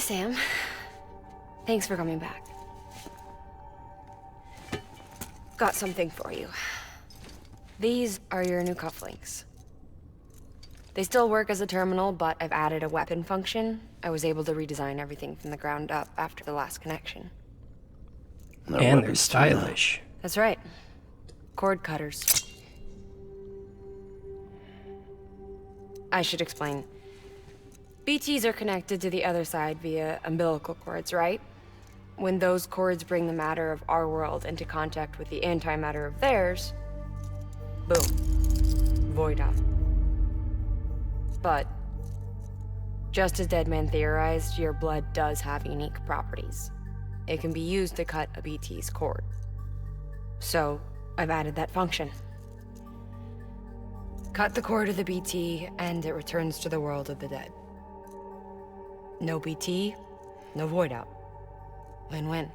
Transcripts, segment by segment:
Sam. Thanks for coming back. Got something for you. These are your new cufflinks. They still work as a terminal, but I've added a weapon function. I was able to redesign everything from the ground up after the last connection. And they're stylish. That's right. Cord cutters. I should explain. BTs are connected to the other side via umbilical cords, right? When those cords bring the matter of our world into contact with the antimatter of theirs, boom, void out. But, just as Deadman theorized, your blood does have unique properties. It can be used to cut a BT's cord. So, I've added that function. Cut the cord of the BT, and it returns to the world of the dead. No BT, no void out. Win-win.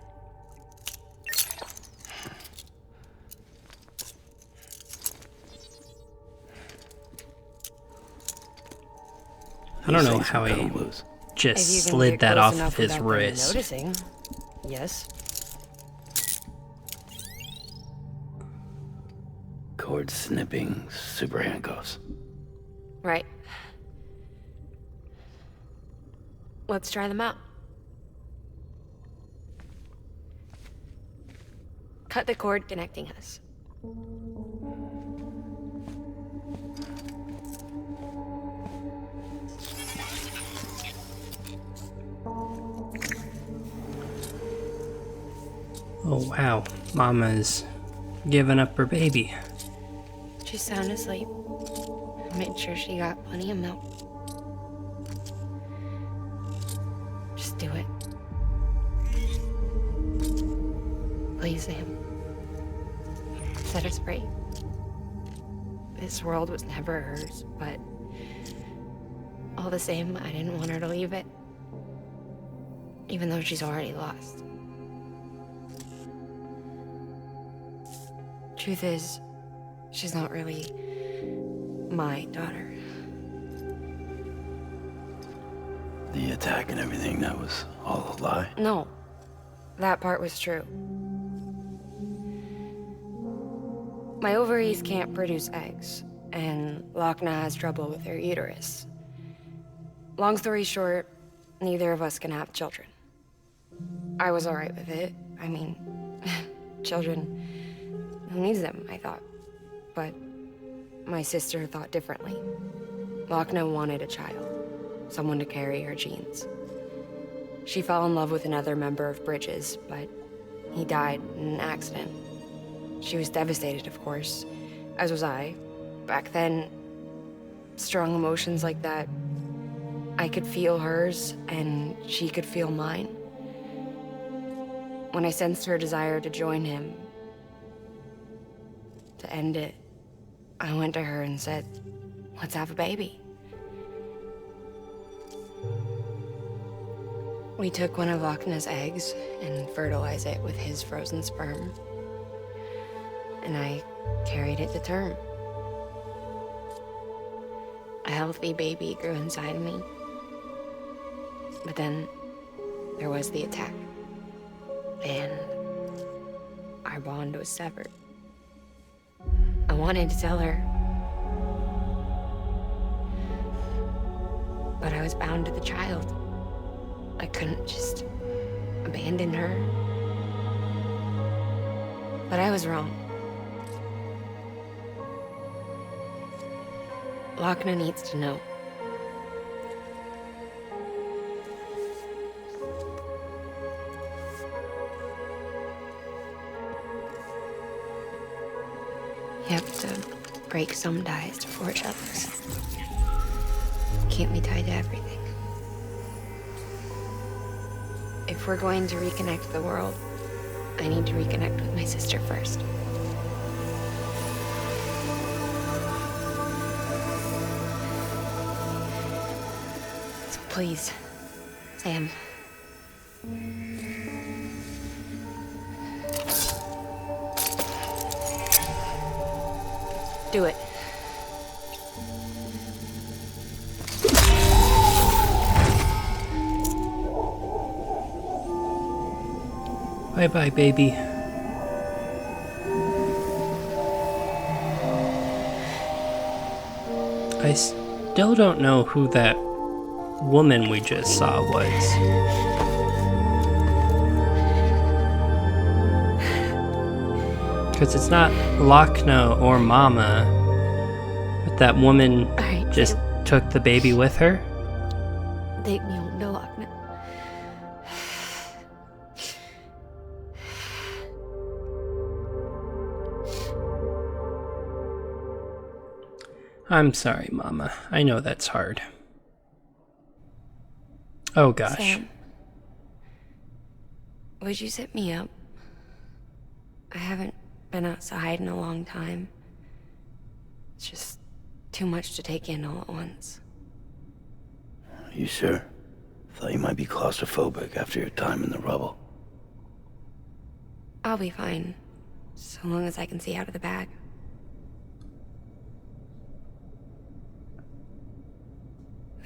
I don't know how he just slid that off of his wrist. Noticing, yes. Cord snipping, super handcuffs. Right. Let's try them out. Cut the cord connecting us. Oh wow, Mama's giving up her baby. She's sound asleep. I made sure she got plenty of milk. Just do it. Please, Sam. Set us free. This world was never hers, but all the same, I didn't want her to leave it. Even though she's already lost. Truth is, she's not really my daughter. The attack and everything, that was all a lie? No, that part was true. My ovaries can't produce eggs, and Lochna has trouble with her uterus. Long story short, neither of us can have children. I was alright with it. I mean, children, who needs them, I thought. But my sister thought differently. Lochna wanted a child, someone to carry her genes. She fell in love with another member of Bridges, but he died in an accident. She was devastated, of course, as was I. Back then, strong emotions like that, I could feel hers, and she could feel mine. When I sensed her desire to join him, to end it, I went to her and said, let's have a baby. We took one of Lochna's eggs and fertilized it with his frozen sperm. And I carried it to term. A healthy baby grew inside me. But then there was the attack. And our bond was severed. I wanted to tell her. But I was bound to the child. I couldn't just abandon her. But I was wrong. Lochna needs to know. You have to break some ties to forge others. Can't be tied to everything. If we're going to reconnect the world, I need to reconnect with my sister first. So please, Sam. Do it. Bye-bye, baby. I still don't know who that woman we just saw was. Because it's not Lochna or Mama, but that woman just took the baby with her. Take me home to Lochna. I'm sorry, Mama. I know that's hard. Oh gosh. Sam, would you sit me up? I haven't been outside in a long time. It's just too much to take in all at once. You sure? Thought you might be claustrophobic after your time in the rubble. I'll be fine, so long as I can see out of the bag.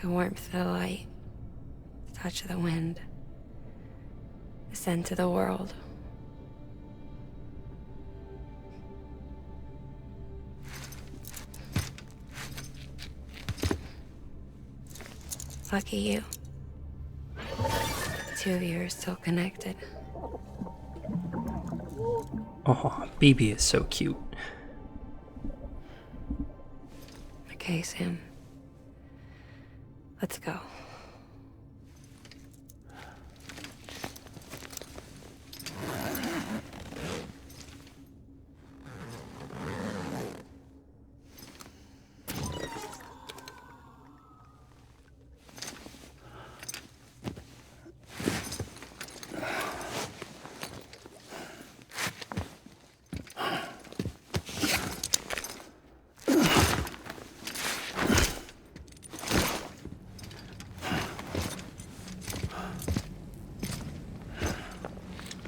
The warmth of the light, the touch of the wind, the scent of the world. Lucky you. The two of you are still connected. Oh, BB is so cute. Okay, Sam. Let's go.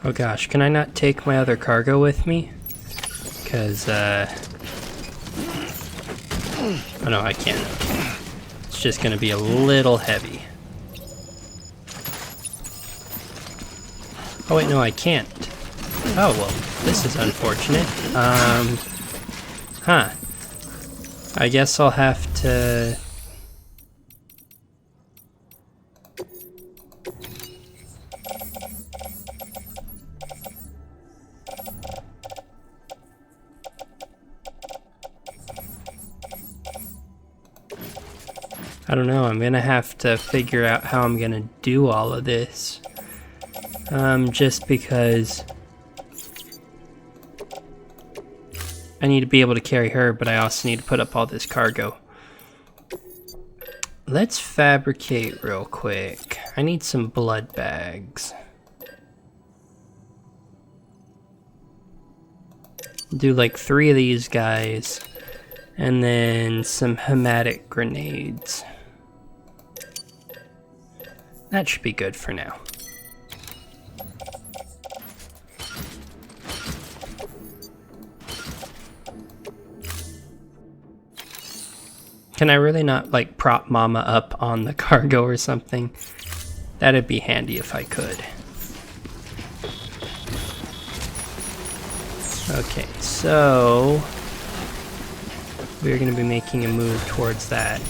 Oh gosh, can I not take my other cargo with me? Because, oh no, I can't. It's just gonna be a little heavy. Oh wait, no, I can't. Oh, well, this is unfortunate. Huh. I guess I'll have to... I don't know, I'm gonna have to figure out how I'm gonna do all of this. Just because I need to be able to carry her, but I also need to put up all this cargo. Let's fabricate real quick. I need some blood bags. Do like 3 of these guys, and then some hematic grenades. That should be good for now. Can I really not like prop Mama up on the cargo or something? That'd be handy if I could. Okay, so we're going to be making a move towards that.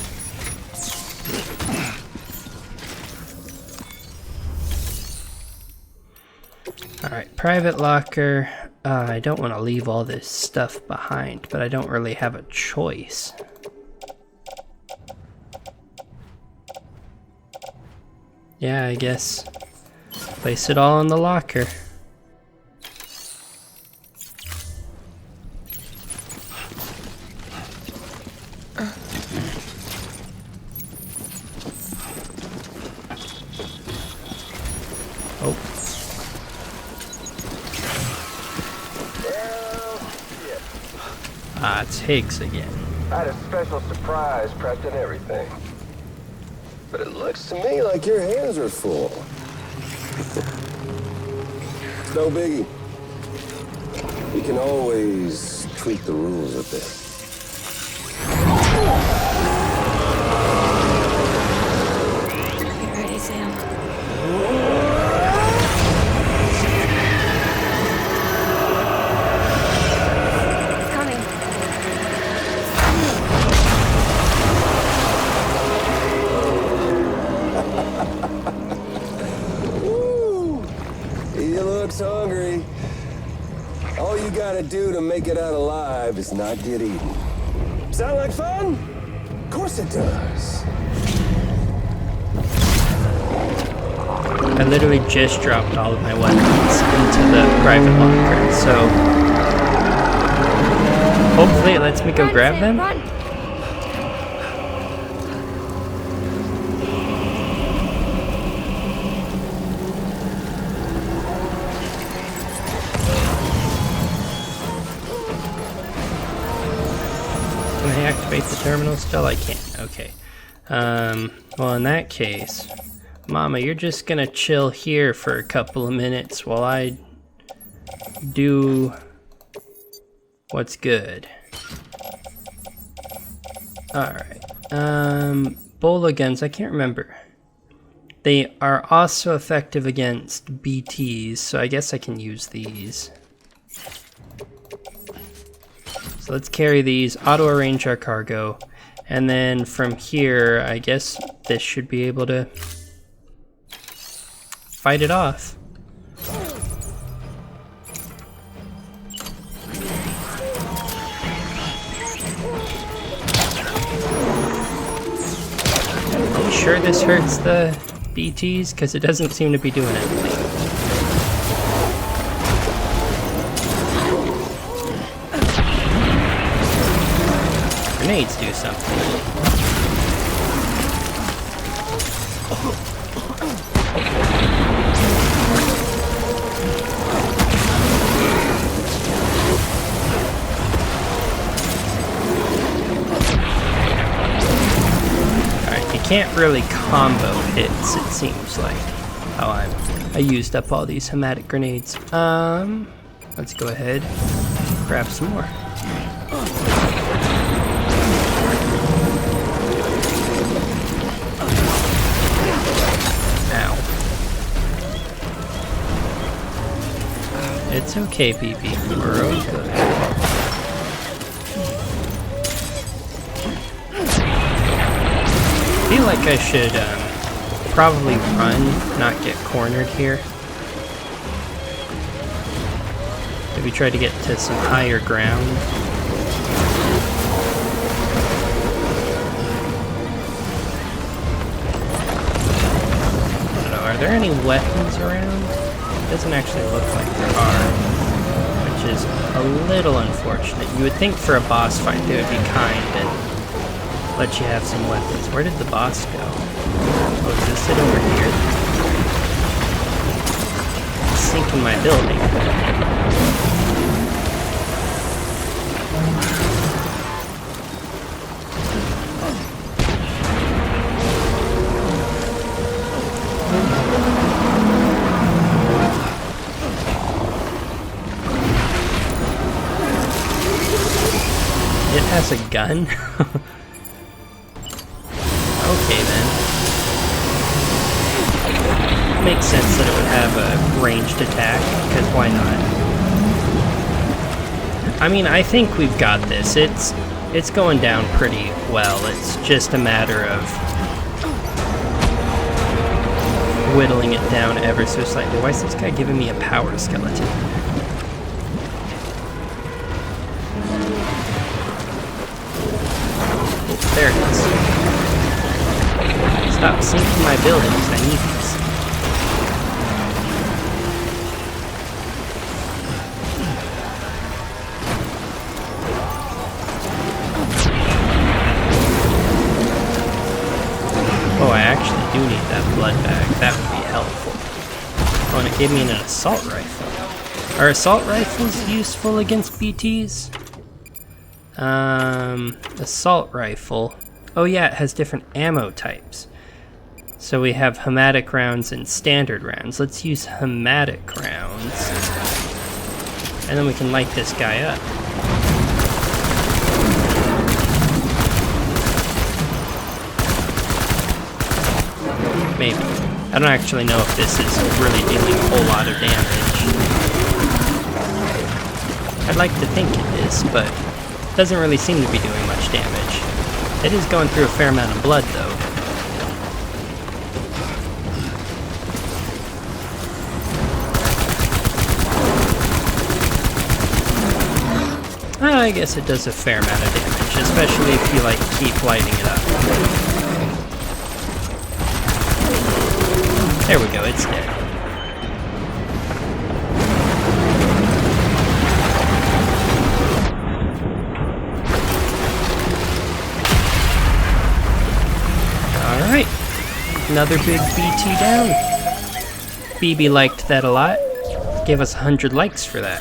Alright, private locker. I don't want to leave all this stuff behind, but I don't really have a choice. Yeah, I guess place it all in the locker. Oh. Ah, it's Higgs again. I had a special surprise prepped and everything. But it looks to me like your hands are full. It's no biggie. You can always tweak the rules a bit. Get ready, Sam. looks hungry. All you gotta do to make it out alive is not get eaten. Sound like fun? Of course it does. I literally just dropped all of my weapons into the private locker, so hopefully it lets me go grab them. Run. Can I activate the terminal still? I can't. Okay. Well, in that case, Mama, you're just gonna chill here for a couple of minutes while I do what's good. Alright. Bola guns, I can't remember. They are also effective against BTs, so I guess I can use these. So let's carry these, auto-arrange our cargo, and then from here, I guess this should be able to fight it off. Are you sure this hurts the BTs? Because it doesn't seem to be doing anything. Grenades do something. Alright, you can't really combo hits, it seems like. Oh, I used up all these hematic grenades. Let's go ahead, grab some more. It's okay, BB. We're all good. I feel like I should probably run, not get cornered here. Maybe try to get to some higher ground. I don't know, are there any weapons around? Doesn't actually look like there are, which is a little unfortunate. You would think for a boss fight they would be kind and let you have some weapons. Where did the boss go? Oh, is this it over here? It's sinking my building. It has a gun? Okay then. Makes sense that it would have a ranged attack, because why not? I mean, I think we've got this. It's going down pretty well. It's just a matter of whittling it down ever so slightly. Why is this guy giving me a power skeleton? There it is. Stop sinking my buildings, I need these. Oh, I actually do need that blood bag. That would be helpful. Oh, and it gave me an assault rifle. Are assault rifles useful against BTs? Assault rifle. Oh yeah, it has different ammo types. So we have hematic rounds and standard rounds. Let's use hematic rounds. And then we can light this guy up. Maybe. I don't actually know if this is really dealing a whole lot of damage. I'd like to think it is, but it doesn't really seem to be doing much damage. It is going through a fair amount of blood, though. I guess it does a fair amount of damage, especially if you, like, keep lighting it up. There we go, it's dead. Alright, another big BT down. BB liked that a lot. Gave us 100 likes for that.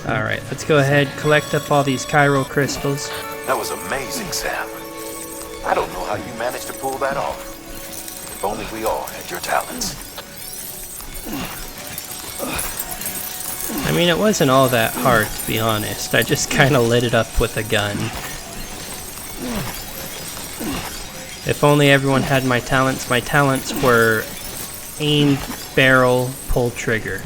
Alright, let's go ahead, collect up all these chiral crystals. That was amazing, Sam. I don't know how you managed to pull that off. If only we all had your talents. I mean, it wasn't all that hard, to be honest. I just kind of lit it up with a gun. If only everyone had my talents. My talents were aim, barrel, pull trigger.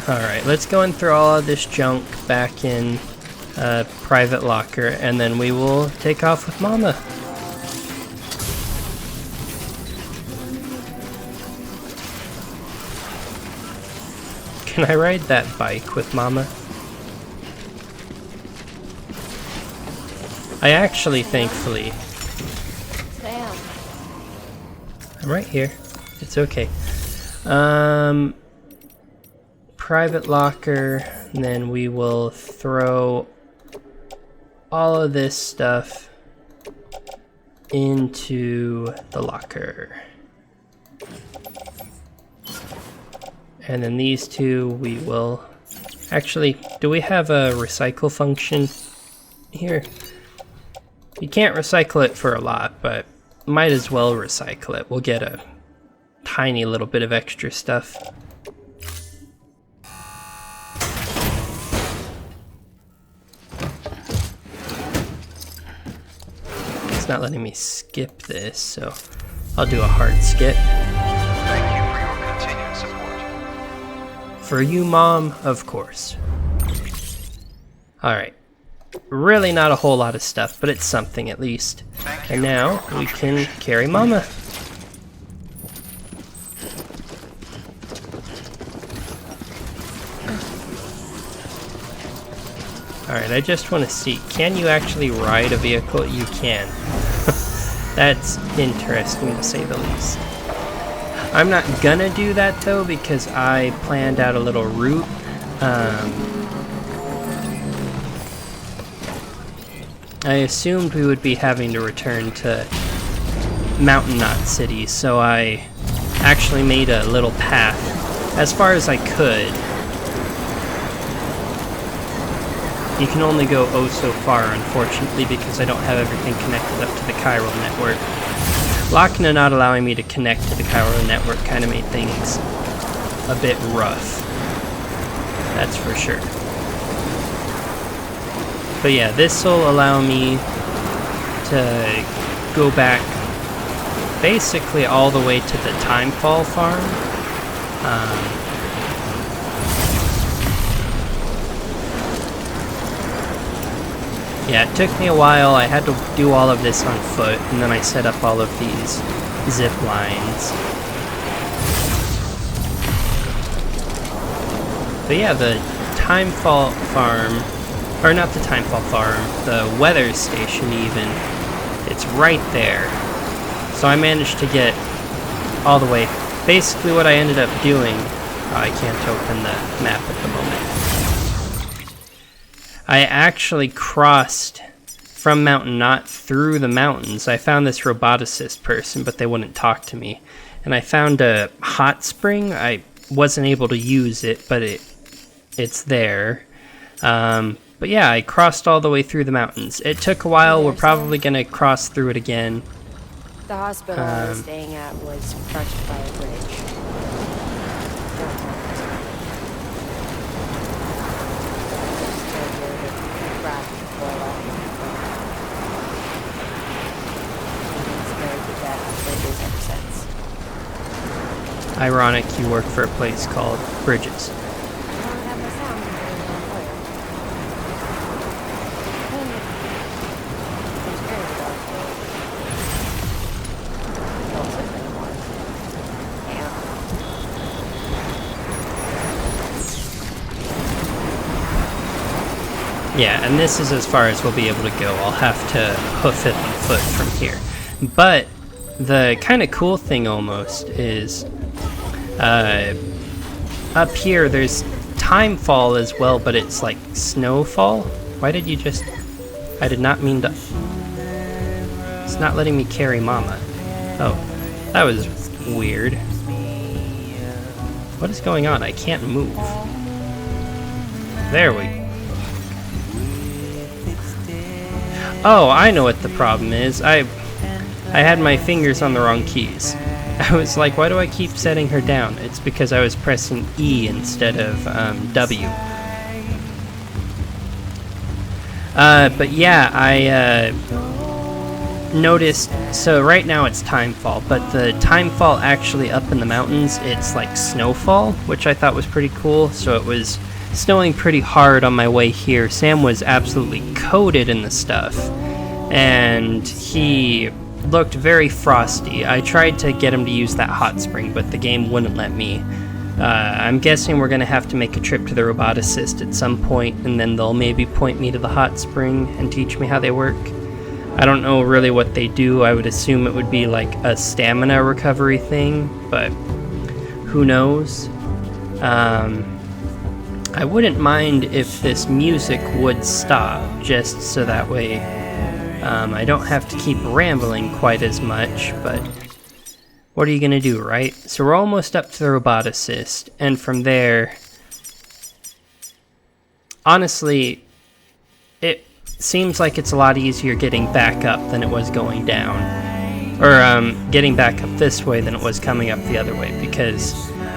Alright, let's go and throw all of this junk back in private locker, and then we will take off with Mama. Can I ride that bike with Mama? I actually, thankfully... Sam. I'm right here. It's okay. Private locker, and then we will throw all of this stuff into the locker. And then these two we will... Actually, do we have a recycle function here? You can't recycle it for a lot, but might as well recycle it. We'll get a tiny little bit of extra stuff. It's not letting me skip this, so I'll do a hard skip. Thank you for your continued support. For you, Mom, of course. Alright. Really not a whole lot of stuff, but it's something at least. And now we can carry Mama. Alright, I just want to see, can you actually ride a vehicle? You can. That's interesting to say the least. I'm not gonna do that though, because I planned out a little route. I assumed we would be having to return to Mountain Knot City, so I actually made a little path as far as I could. You can only go oh so far, unfortunately, because I don't have everything connected up to the chiral network. Lochna not allowing me to connect to the chiral network kind of made things a bit rough. That's for sure. But yeah, this will allow me to go back basically all the way to the Timefall farm. Yeah, it took me a while. I had to do all of this on foot, and then I set up all of these zip lines. But yeah, the Timefall farm, or not the Timefall farm, the weather station even, it's right there. So I managed to get all the way. Basically what I ended up doing, I can't open the map at the moment. I actually crossed from Mountain Knot through the mountains. I found this roboticist person, but they wouldn't talk to me. And I found a hot spring. I wasn't able to use it, but it's there. But yeah, I crossed all the way through the mountains. It took a while. We're probably going to cross through it again. The hospital I was staying at was fronted by a bridge. Ironic you work for a place called Bridges. Yeah, and this is as far as we'll be able to go. I'll have to hoof it on foot from here. But the kind of cool thing almost is up here there's timefall as well, but it's like snowfall. Why did you just... I did not mean to... It's not letting me carry Mama. Oh, that was weird. What is going on? I can't move. There we go. Oh, I know what the problem is. I had my fingers on the wrong keys. I was like, why do I keep setting her down? It's because I was pressing E instead of W. But yeah, I noticed, so right now it's timefall, but the timefall actually up in the mountains, it's like snowfall, which I thought was pretty cool. So it was snowing pretty hard on my way here. Sam was absolutely coated in the stuff, and he looked very frosty. I tried to get him to use that hot spring, but the game wouldn't let me. I'm guessing we're going to have to make a trip to the roboticist at some point, and then they'll maybe point me to the hot spring and teach me how they work. I don't know really what they do. I would assume it would be like a stamina recovery thing, but who knows? I wouldn't mind if this music would stop, just so that way I don't have to keep rambling quite as much, but what are you gonna do, right? So we're almost up to the roboticist, and from there, honestly, it seems like it's a lot easier getting back up than it was going down. Or getting back up this way than it was coming up the other way, because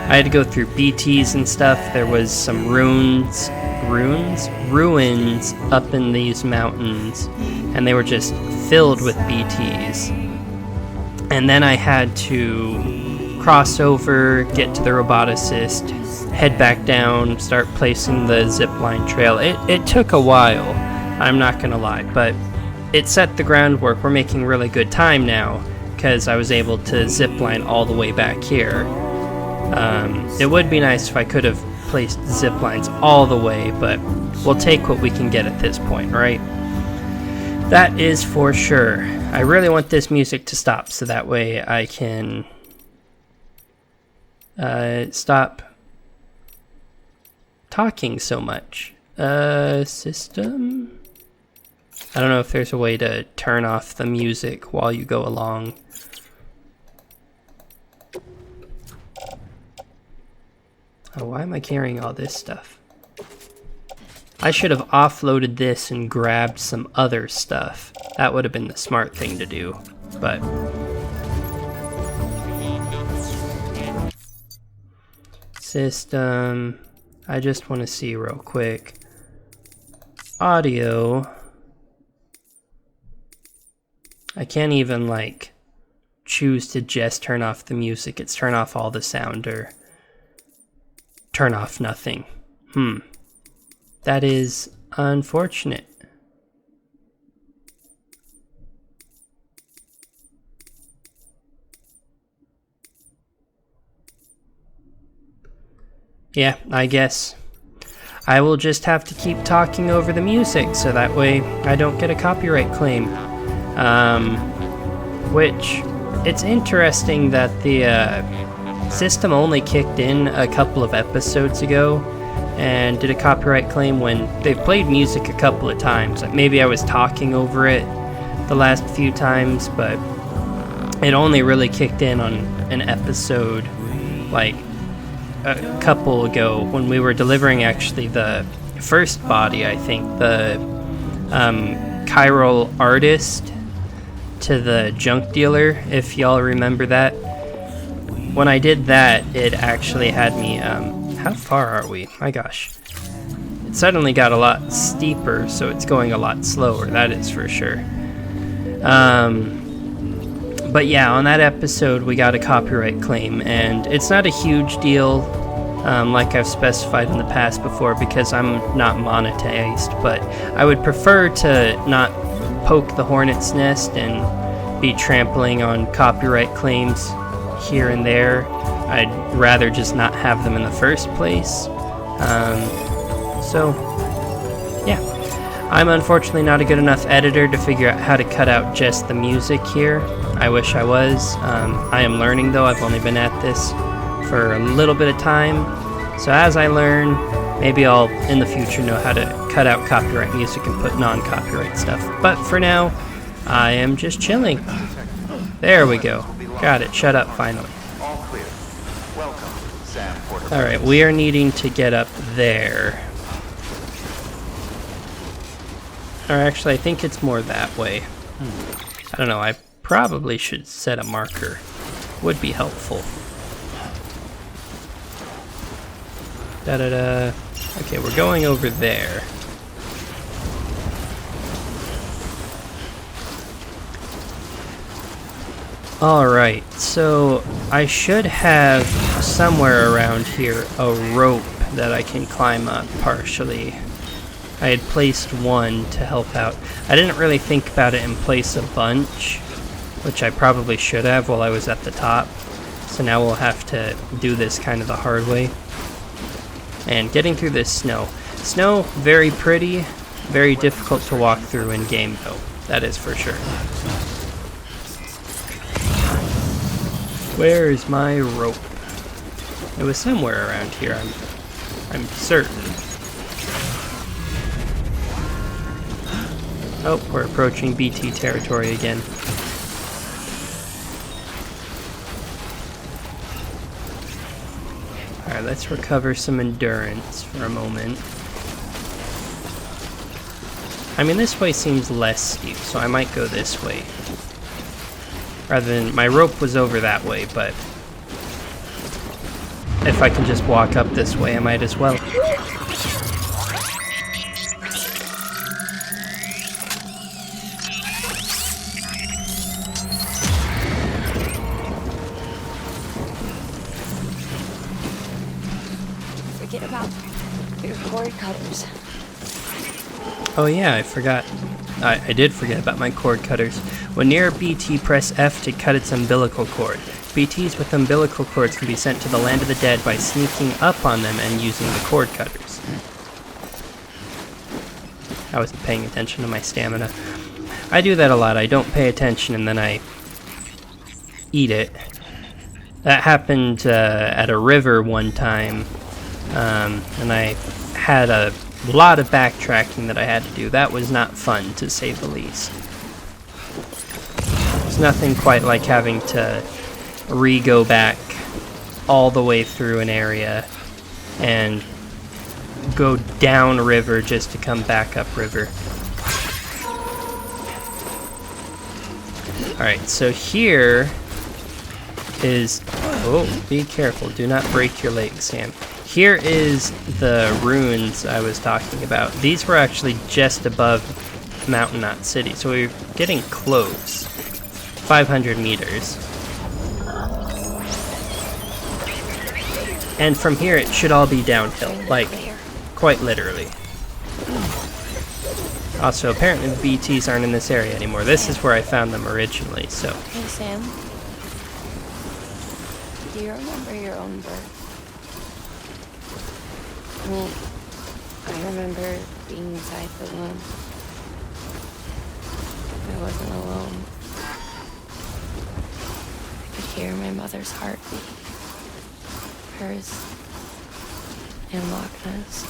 I had to go through BTs and stuff. There was some ruins up in these mountains, and they were just filled with BTs. And then I had to cross over, get to the roboticist, head back down, start placing the zipline trail. It took a while, I'm not gonna lie, but it set the groundwork. We're making really good time now, because I was able to zipline all the way back here. It would be nice if I could have placed zip lines all the way, but we'll take what we can get at this point, right? That is for sure. I really want this music to stop so that way I can stop talking so much. System? I don't know if there's a way to turn off the music while you go along. Oh, why am I carrying all this stuff? I should have offloaded this and grabbed some other stuff. That would have been the smart thing to do, but... System... I just want to see real quick. Audio... I can't even, like, choose to just turn off the music. It's turn off all the sound or... turn off nothing. That is unfortunate. Yeah, I guess I will just have to keep talking over the music so that way I don't get a copyright claim. Which, it's interesting that the system only kicked in a couple of episodes ago and did a copyright claim when they've played music a couple of times. Like maybe I was talking over it the last few times, but it only really kicked in on an episode like a couple ago when we were delivering actually the first body, I think, the chiral artist to the junk dealer, if y'all remember that. When I did that, it actually had me, how far are we? My gosh. It suddenly got a lot steeper, so it's going a lot slower, that is for sure. But yeah, on that episode, we got a copyright claim, and it's not a huge deal, like I've specified in the past before, because I'm not monetized, but I would prefer to not poke the hornet's nest and be trampling on copyright claims here and there. I'd rather just not have them in the first place. So yeah, I'm unfortunately not a good enough editor to figure out how to cut out just the music here. I wish I was. I am learning though. I've only been at this for a little bit of time. So as I learn, maybe I'll in the future know how to cut out copyright music and put non-copyright stuff. But for now, I am just chilling. There we go. Got it. Shut up finally. All clear. Welcome, Sam Porter. Alright, we are needing to get up there. Or actually, I think it's more that way. I don't know, I probably should set a marker. Would be helpful. Da-da-da. Okay, we're going over there. Alright, so I should have somewhere around here a rope that I can climb up partially. I had placed one to help out. I didn't really think about it and place a bunch, which I probably should have while I was at the top. So now we'll have to do this kind of the hard way. And getting through this snow. Snow, very pretty, very difficult to walk through in game though. That is for sure. Where is my rope? It was somewhere around here, I'm certain. Oh, we're approaching BT territory again. Alright, let's recover some endurance for a moment. I mean, this way seems less steep, so I might go this way. Rather than, my rope was over that way, but if I can just walk up this way, I might as well. Forget about your cord cutters. Oh yeah, I forgot. I did forget about my cord cutters. When near a BT, press F to cut its umbilical cord. BTs with umbilical cords can be sent to the land of the dead by sneaking up on them and using the cord cutters. I wasn't paying attention to my stamina. I do that a lot. I don't pay attention and then I eat it. That happened at a river one time, and I had a lot of backtracking that I had to do. That was not fun, to say the least. It's nothing quite like having to re-go back all the way through an area and go down river just to come back up river. Alright, so here is... Oh, be careful. Do not break your leg, Sam. Here is the ruins I was talking about. These were actually just above Mountain Knot City, so we're getting close. 500 meters. And from here it should all be downhill, like, quite literally. Also, apparently the BTs aren't in this area anymore. This is where I found them originally, so... Hey, Sam. Do you remember your own birth? I mean, I remember being inside the womb. I wasn't alone. I could hear my mother's heartbeat. Hers and Loch Ness.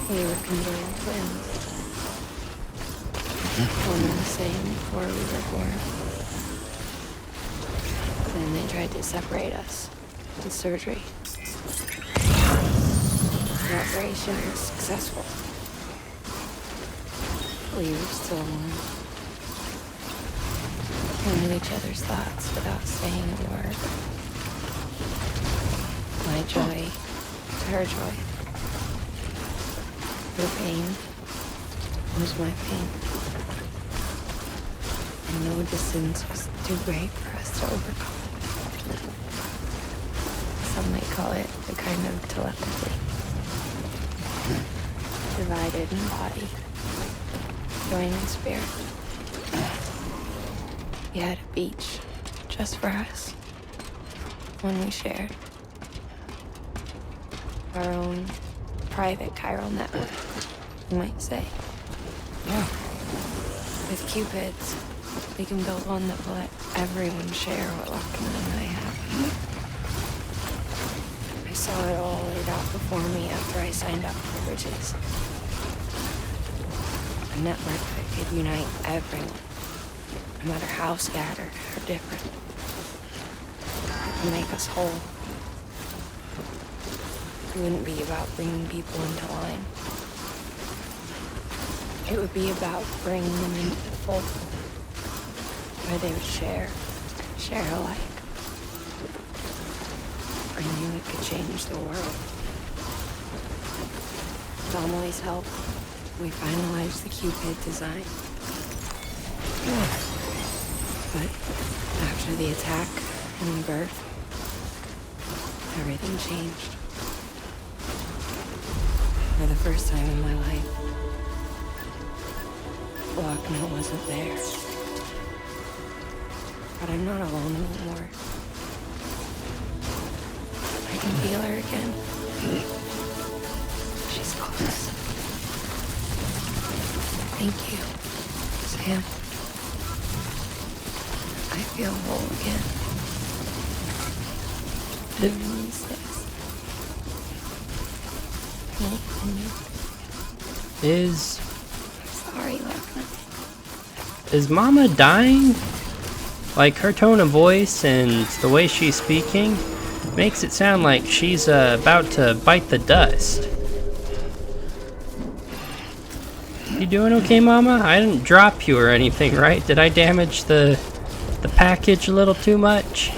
We were conjoined twins. One and the same before we were born. Then they tried to separate us with surgery. The operation was successful. We were still one. We knew each other's thoughts without saying a word. My joy was her joy. Her pain was my pain. And no distance was too great for us to overcome. Some might call it a kind of telepathy. Divided in body, joined in spirit. We had a beach just for us. One we shared. Our own private chiral network. you might say. With Cupids, we can build one that will let everyone share what Lochner and I have. I saw it all laid out before me after I signed up for Bridges. A network that could unite everyone, no matter how scattered or different. It would make us whole. It wouldn't be about bringing people into line. It would be about bringing them into the fold, where they would share alike. I knew it could change the world. With Amelie's help, we finalized the Cupid design. But after the attack and the birth, everything changed. For the first time in my life, Lochner wasn't there. But I'm not alone anymore. I can feel her again. She's close. Thank you, Sam. I feel whole again. Even these days. Is Sorry, Lochner. Is Mama dying? Like, her tone of voice and the way she's speaking makes it sound like she's about to bite the dust. You doing okay, Mama? I didn't drop you or anything, right? Did I damage the package a little too much?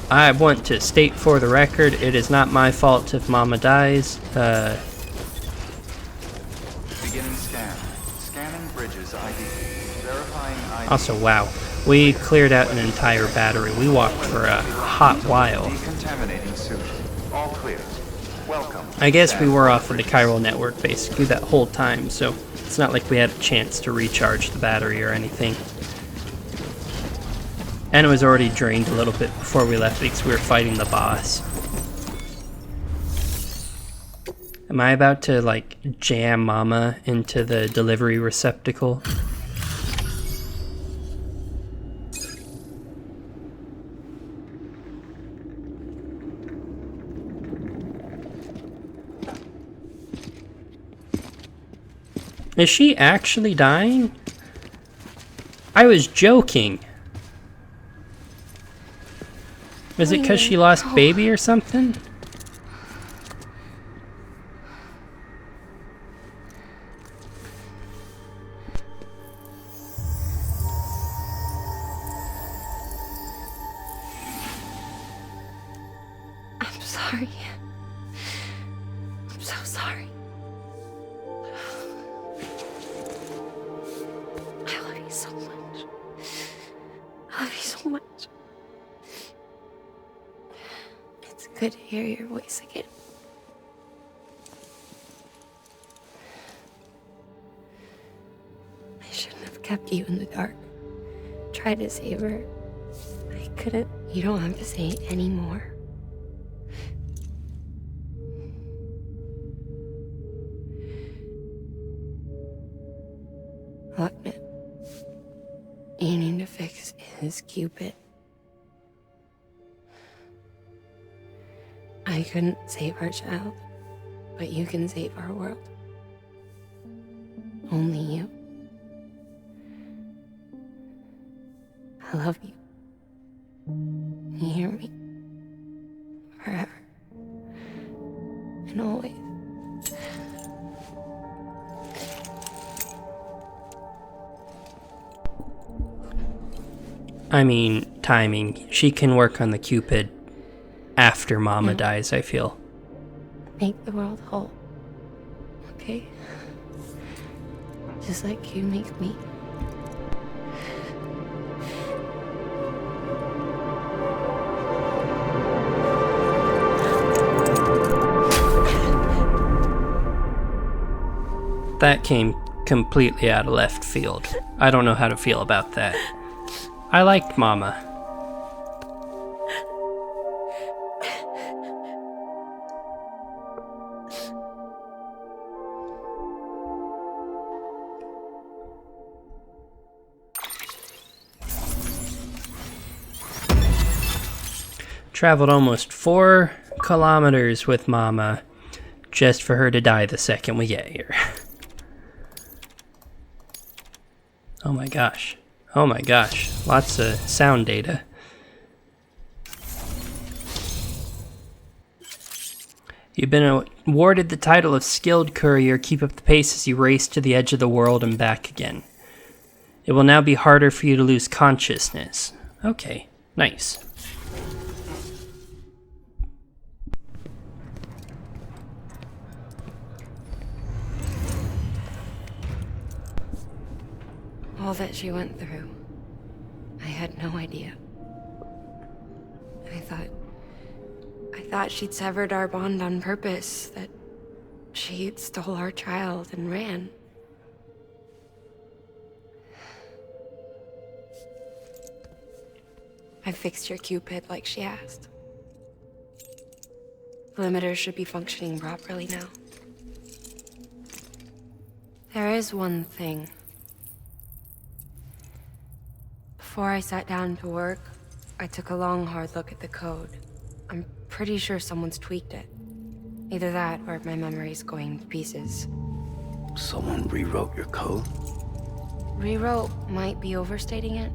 I want to state for the record, it is not my fault if Mama dies. Beginning scan. Scanning Bridges ID. Verifying ID. Also, wow, we cleared out an entire battery. We walked for a hot while. Decontaminating suit. All clear. Welcome. I guess we were off of the chiral network basically that whole time, so it's not like we had a chance to recharge the battery or anything. And it was already drained a little bit before we left because we were fighting the boss. Am I about to, like, jam Mama into the delivery receptacle? Is she actually dying? I was joking. Was it because she lost baby or something? I'm sorry. I'm so sorry. I love you so much. I love you so much. It's good to hear your voice again. I shouldn't have kept you in the dark. Tried to save her. I couldn't. You don't have to say any more. Lochner, you need to fix his Cupid. I couldn't save our child, but you can save our world. Only you. I love you. You hear me? Forever. And always. I mean, timing. She can work on the Cupid after Mama dies, I feel. Make the world whole. Okay? Just like you make me. That came completely out of left field. I don't know how to feel about that. I liked Mama. Traveled almost 4 kilometers with Mama just for her to die the second we get here. Oh my gosh. Oh my gosh. Lots of sound data. You've been awarded the title of Skilled Courier. Keep up the pace as you race to the edge of the world and back again. It will now be harder for you to lose consciousness. Okay, nice. All that she went through, I had no idea. I thought she'd severed our bond on purpose, that she stole our child and ran. I fixed your Cupid like she asked. The limiter should be functioning properly now. There is one thing. Before I sat down to work, I took a long, hard look at the code. I'm pretty sure someone's tweaked it. Either that, or my memory's going to pieces. Someone rewrote your code? Rewrote might be overstating it.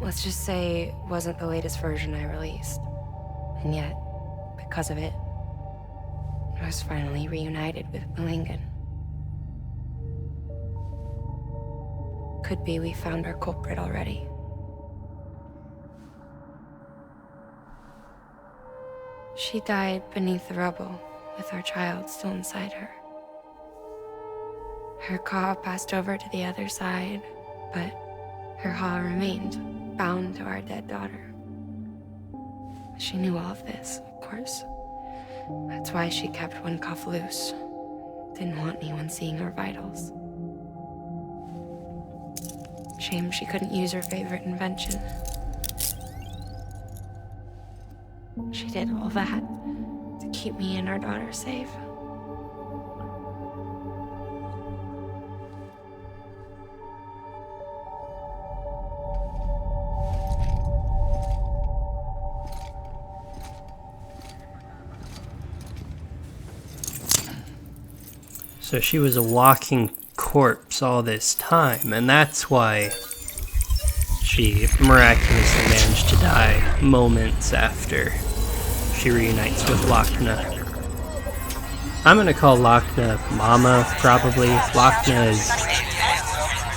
Let's just say it wasn't the latest version I released. And yet, because of it, I was finally reunited with Malingen. Could be we found our culprit already. She died beneath the rubble, with our child still inside her. Her Ka passed over to the other side, but her Ha remained, bound to our dead daughter. She knew all of this, of course. That's why she kept one cuff loose. Didn't want anyone seeing her vitals. Shame she couldn't use her favorite invention. She did all that to keep me and our daughter safe. So she was a walking corpse all this time, and that's why she miraculously managed to die moments after she reunites with Lochna. I'm gonna call Lochna Mama, probably. Lochna is...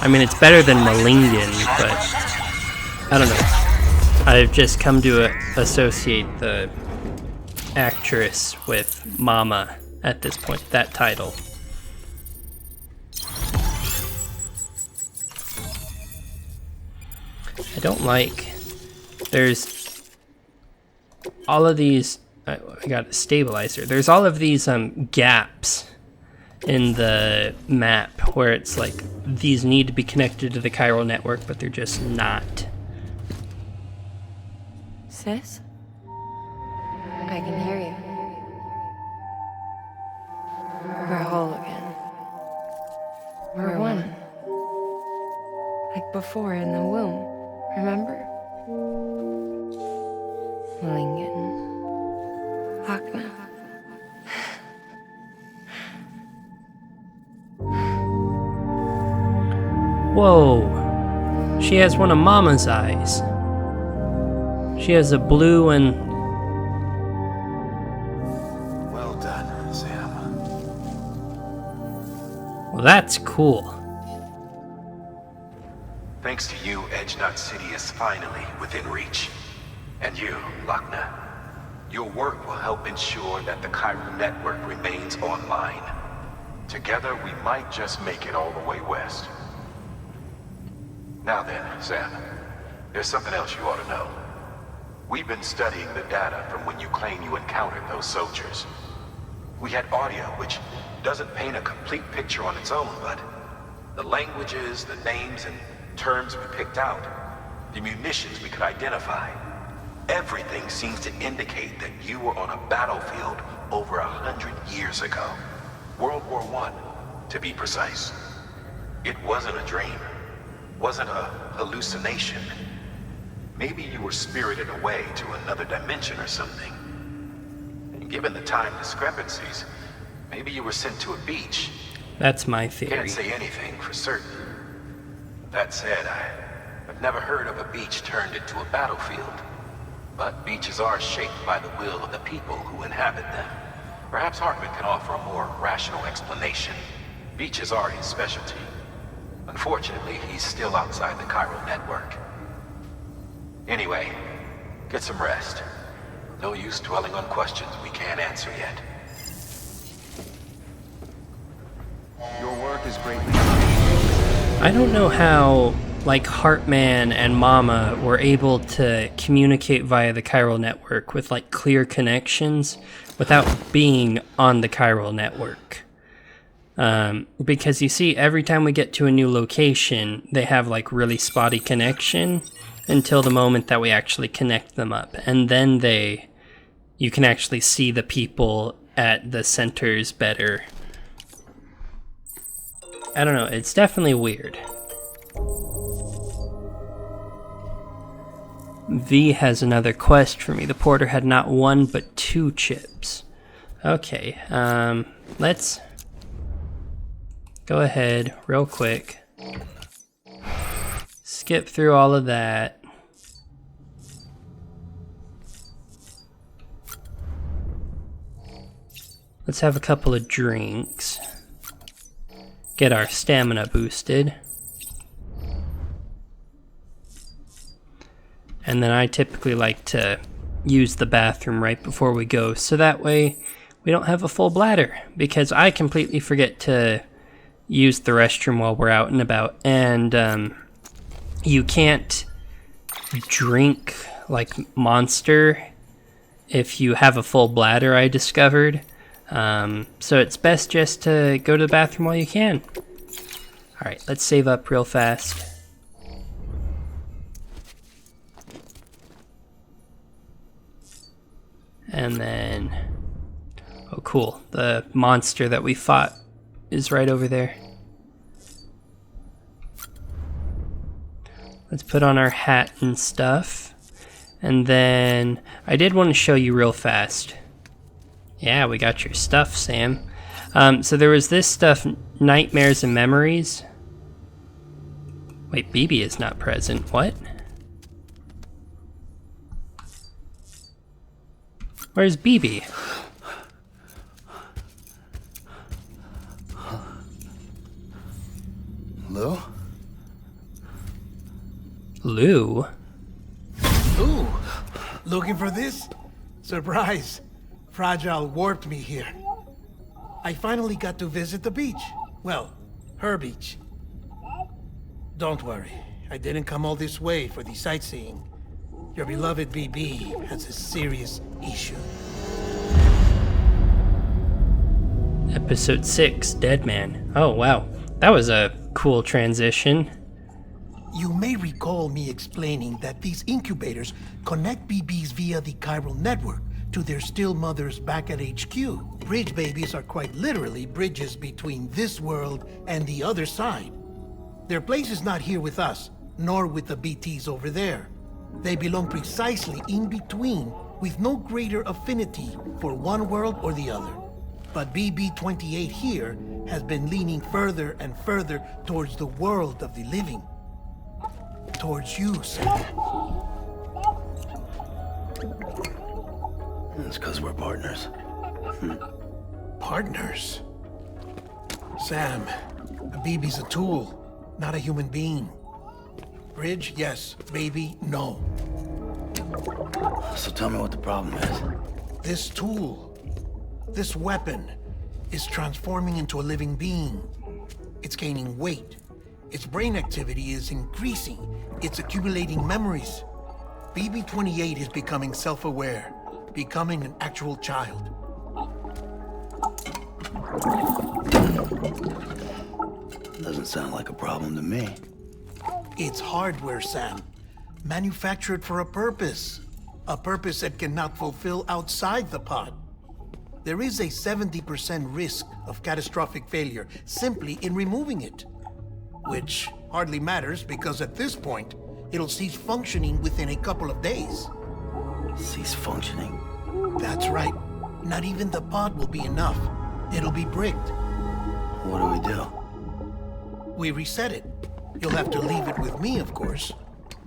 I mean, it's better than Malingen, but... I don't know. I've just come to associate the actress with Mama at this point, that title. I don't like, there's all of these, I got a stabilizer, there's all of these gaps in the map where it's like, these need to be connected to the chiral network, but they're just not. Sis? I can hear you. We're whole again. We're one. Like before in the womb. Remember? Malingen. Lochna. Whoa! She has one of Mama's eyes. She has a blue and... Well done, Sam. Well, that's cool. Thanks to you, Edgenut City is finally within reach. And you, Lochna, your work will help ensure that the chiral network remains online. Together, we might just make it all the way west. Now then, Sam, there's something else you ought to know. We've been studying the data from when you claim you encountered those soldiers. We had audio, which doesn't paint a complete picture on its own, but the languages, the names, and terms we picked out, the munitions we could identify, everything seems to indicate that you were on a battlefield over 100 years ago. World War I, to be precise. It wasn't a dream, wasn't a hallucination. Maybe you were spirited away to another dimension or something. And given the time discrepancies, maybe you were sent to a beach. That's my theory. Can't say anything for certain. That said, I've never heard of a beach turned into a battlefield. But beaches are shaped by the will of the people who inhabit them. Perhaps Hartman can offer a more rational explanation. Beaches are his specialty. Unfortunately, he's still outside the chiral network. Anyway, get some rest. No use dwelling on questions we can't answer yet. Your work is greatly. I don't know how, like, Heartman and Mama were able to communicate via the chiral network with, like, clear connections without being on the chiral network. Because you see, every time we get to a new location, they have, like, really spotty connection until the moment that we actually connect them up. And then you can actually see the people at the centers better. I don't know, it's definitely weird. V has another quest for me. The porter had not one but 2 chips. Okay, let's go ahead real quick. Skip through all of that. Let's have a couple of drinks. Get our stamina boosted. And then I typically like to use the bathroom right before we go, so that way we don't have a full bladder, because I completely forget to use the restroom while we're out and about. And you can't drink like Monster if you have a full bladder, I discovered. So it's best just to go to the bathroom while you can. Alright, let's save up real fast. And then, oh cool, the monster that we fought is right over there. Let's put on our hat and stuff. And then, I did want to show you real fast. Yeah, we got your stuff, Sam. So there was this stuff, Nightmares and Memories. Wait, BB is not present. What? Where's BB? Lou? Lou? Ooh, looking for this? Surprise. Fragile warped me here. I finally got to visit the beach. Well, her beach. Don't worry, I didn't come all this way for the sightseeing. Your beloved BB has a serious issue. Episode 6, Dead Man. Oh, wow. That was a cool transition. You may recall me explaining that these incubators connect BBs via the chiral network to their still mothers back at HQ. Bridge babies are quite literally bridges between this world and the other side. Their place is not here with us, nor with the BTs over there. They belong precisely in between, with no greater affinity for one world or the other. But BB-28 here has been leaning further and further towards the world of the living. Towards you, Sam. It's because we're partners. Partners? Sam, a BB's a tool, not a human being. Bridge, yes. Baby, no. So tell me what the problem is. This tool, this weapon, is transforming into a living being. It's gaining weight. Its brain activity is increasing. It's accumulating memories. BB-28 is becoming self-aware, becoming an actual child. Doesn't sound like a problem to me. It's hardware, Sam. Manufactured for a purpose. A purpose it cannot fulfill outside the pod. There is a 70% risk of catastrophic failure simply in removing it. Which hardly matters because at this point, It'll cease functioning within a couple of days. Cease functioning? That's right. Not even the pod will be enough. It'll be bricked. What do we do? We reset it. You'll have to leave it with me, of course.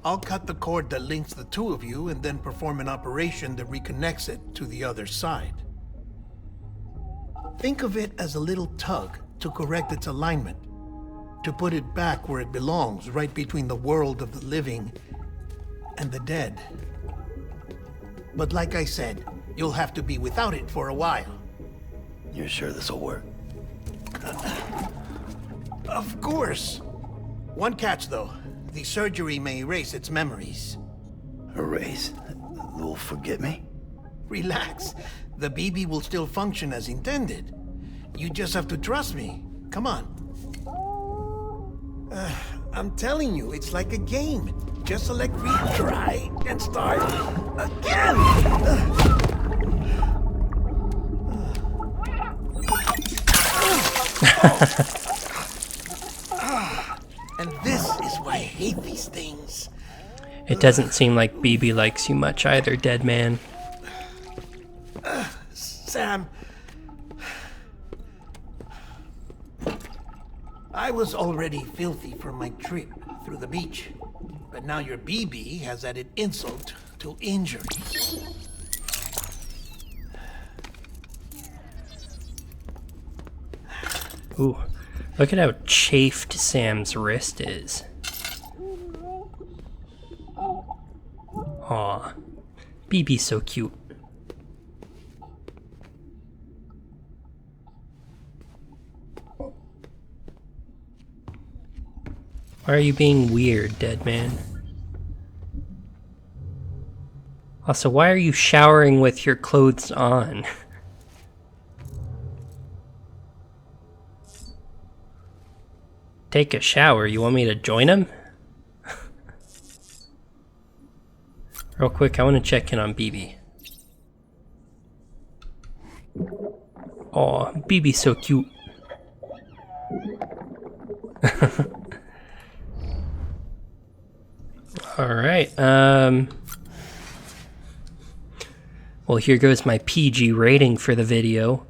I'll cut the cord that links the two of you and then perform an operation that reconnects it to the other side. Think of it as a little tug to correct its alignment, to put it back where it belongs, right between the world of the living and the dead. But like I said, you'll have to be without it for a while. You're sure this'll work? Of course. One catch, though. The surgery may erase its memories. Erase? They'll forget me? Relax. The BB will still function as intended. You just have to trust me. Come on. I'm telling you, it's like a game. Just select retry and start again. And this is why I hate these things. It doesn't seem like BB likes you much either, dead man. Sam. I was already filthy from my trip through the beach. But now your BB has added insult to injury. Ooh, look at how chafed Sam's wrist is. Aw, BB's so cute. Why are you being weird, dead man? Also, why are you showering with your clothes on? Take a shower. You want me to join him? Real quick, I want to check in on BB. Aw, BB's so cute. Alright, well, here goes my PG rating for the video.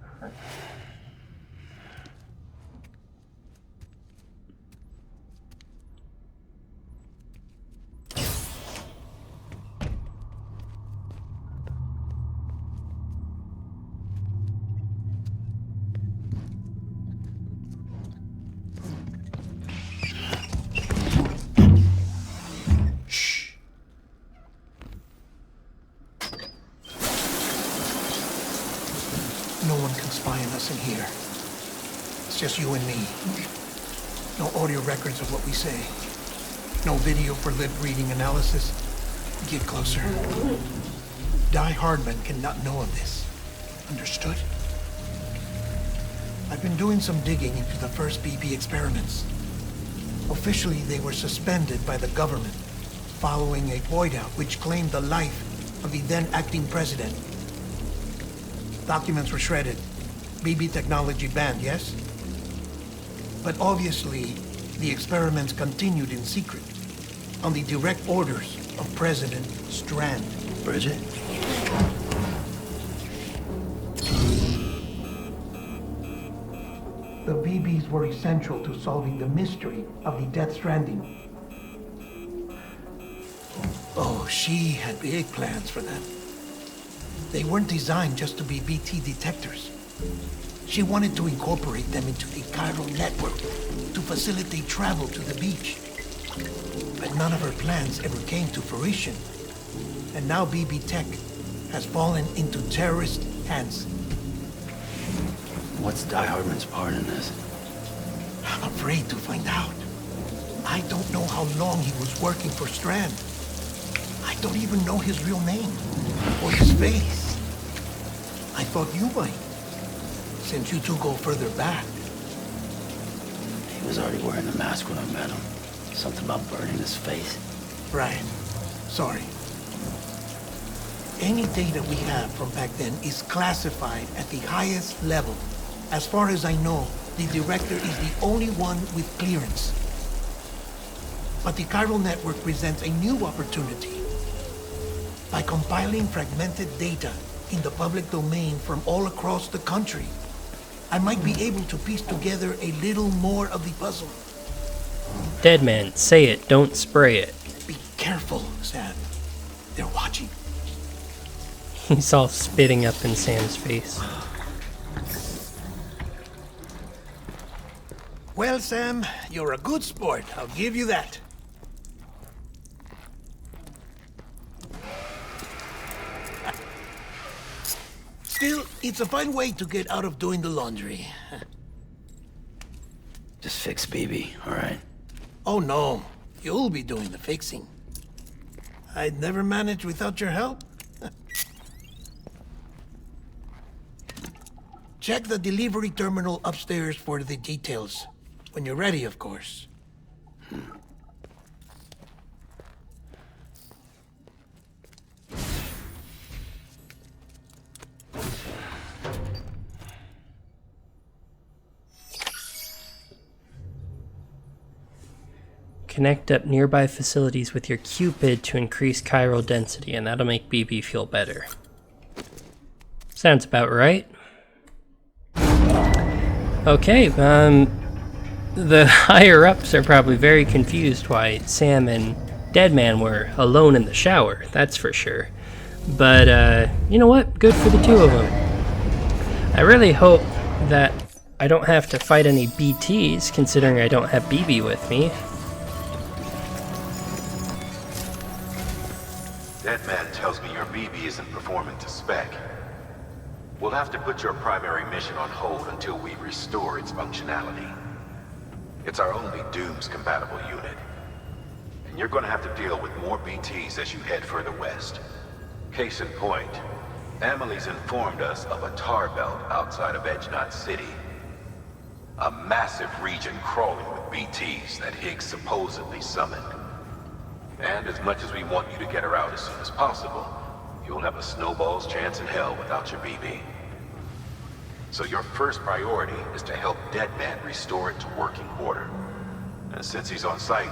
No one can spy on us in here. It's just you and me. No audio records of what we say. No video for lip-reading analysis. Get closer. Die Hardman cannot know of this. Understood? I've been doing some digging into the first BB experiments. Officially, they were suspended by the government following a void-out which claimed the life of the then-acting president. Documents were shredded. BB technology banned, yes? But obviously, the experiments continued in secret, on the direct orders of President Strand. Bridget? The BBs were essential to solving the mystery of the Death Stranding. Oh, she had big plans for them. They weren't designed just to be BT detectors. She wanted to incorporate them into the chiral network to facilitate travel to the beach. But none of her plans ever came to fruition. And now BB Tech has fallen into terrorist hands. What's Die Hardman's part in this? I'm afraid to find out. I don't know how long he was working for Strand. I don't even know his real name or his face. I thought you might, since you two go further back. He was already wearing the mask when I met him. Something about burning his face. Right. Sorry. Any data we have from back then is classified at the highest level. As far as I know, the director is the only one with clearance. But the chiral network presents a new opportunity. By compiling fragmented data in the public domain from all across the country, I might be able to piece together a little more of the puzzle. Dead man, say it, don't spray it. Be careful, Sam. They're watching. He's all spitting up in Sam's face. Well, Sam, you're a good sport. I'll give you that. Still, it's a fine way to get out of doing the laundry. Just fix BB, alright? Oh no, you'll be doing the fixing. I'd never manage without your help. Check the delivery terminal upstairs for the details. When you're ready, of course. Connect up nearby facilities with your Cupid to increase chiral density, and that'll make BB feel better. Sounds about right. Okay, the higher-ups are probably very confused why Sam and Deadman were alone in the shower, that's for sure. But, you know what? Good for the two of them. I really hope that I don't have to fight any BTs, considering I don't have BB with me. Deadman tells me your BB isn't performing to spec. We'll have to put your primary mission on hold until we restore its functionality. It's our only Dooms-compatible unit. And you're gonna have to deal with more BTs as you head further west. Case in point, Amelie's informed us of a tar belt outside of Edgenot City. A massive region crawling with BTs that Higgs supposedly summoned. And as much as we want you to get her out as soon as possible, you'll have a snowball's chance in hell without your BB. So your first priority is to help Deadman restore it to working order. And since he's on site,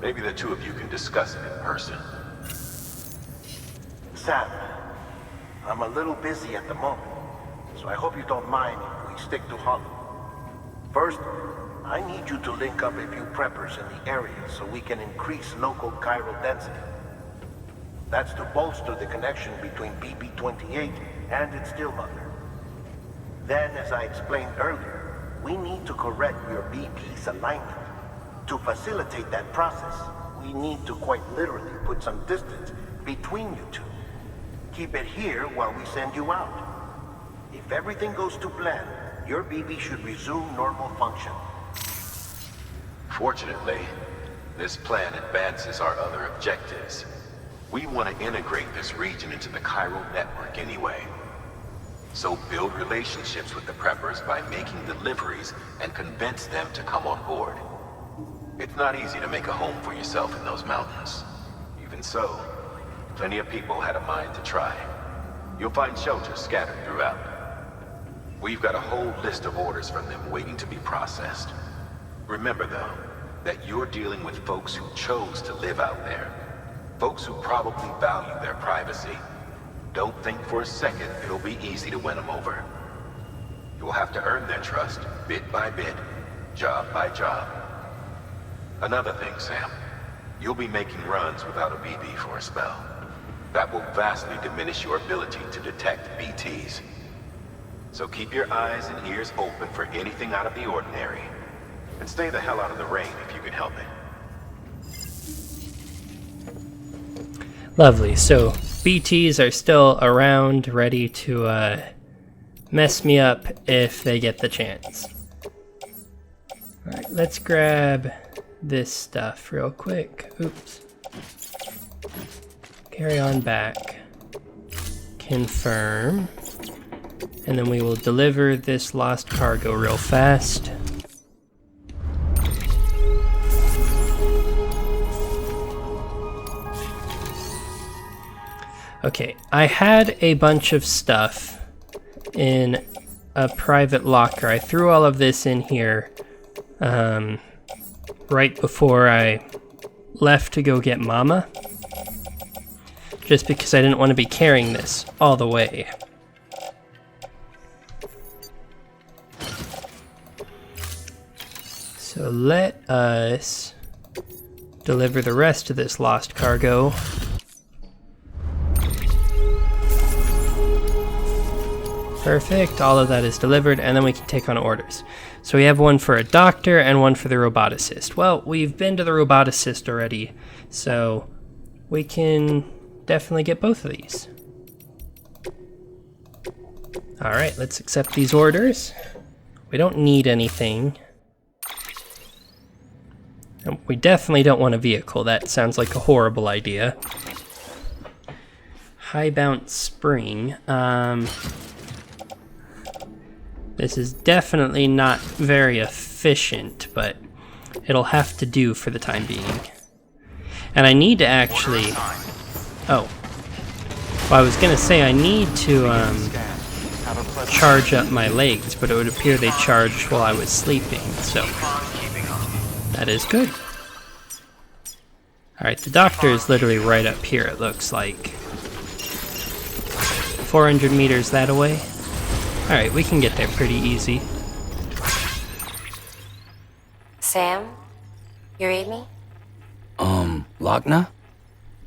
maybe the two of you can discuss it in person. Sam, I'm a little busy at the moment, so I hope you don't mind if we stick to Hollow. First, I need you to link up a few preppers in the area so we can increase local chiral density. That's to bolster the connection between BB-28 and its still mother. Then, as I explained earlier, we need to correct your BB's alignment. To facilitate that process, we need to quite literally put some distance between you two. Keep it here while we send you out. If everything goes to plan, your BB should resume normal function. Fortunately, this plan advances our other objectives. We want to integrate this region into the chiral network anyway. So build relationships with the preppers by making deliveries and convince them to come on board. It's not easy to make a home for yourself in those mountains. Even so, plenty of people had a mind to try. You'll find shelters scattered throughout. We've got a whole list of orders from them waiting to be processed. Remember, though, that you're dealing with folks who chose to live out there. Folks who probably value their privacy. Don't think for a second it'll be easy to win them over. You'll have to earn their trust, bit by bit, job by job. Another thing, Sam. You'll be making runs without a BB for a spell. That will vastly diminish your ability to detect BTs. So keep your eyes and ears open for anything out of the ordinary. And stay the hell out of the rain if you can help it. Lovely. So BTs are still around, ready to mess me up if they get the chance. Alright, let's grab this stuff real quick. Oops. Carry on back. Confirm. And then we will deliver this lost cargo real fast. Okay, I had a bunch of stuff in a private locker. I threw all of this in here right before I left to go get Mama. Just because I didn't want to be carrying this all the way. So let us deliver the rest of this lost cargo. Perfect, all of that is delivered, and then we can take on orders. So we have one for a doctor and one for the roboticist. Well, we've been to the roboticist already, so we can definitely get both of these. Alright, let's accept these orders. We don't need anything. And we definitely don't want a vehicle. That sounds like a horrible idea. High bounce spring. This is definitely not very efficient, but it'll have to do for the time being. And I need to actually... Oh. Well, I was gonna say I need to charge up my legs, but it would appear they charged while I was sleeping, so that is good. Alright, the doctor is literally right up here, it looks like. 400 meters that away. Alright, we can get there pretty easy. Sam? You read me? Lochna?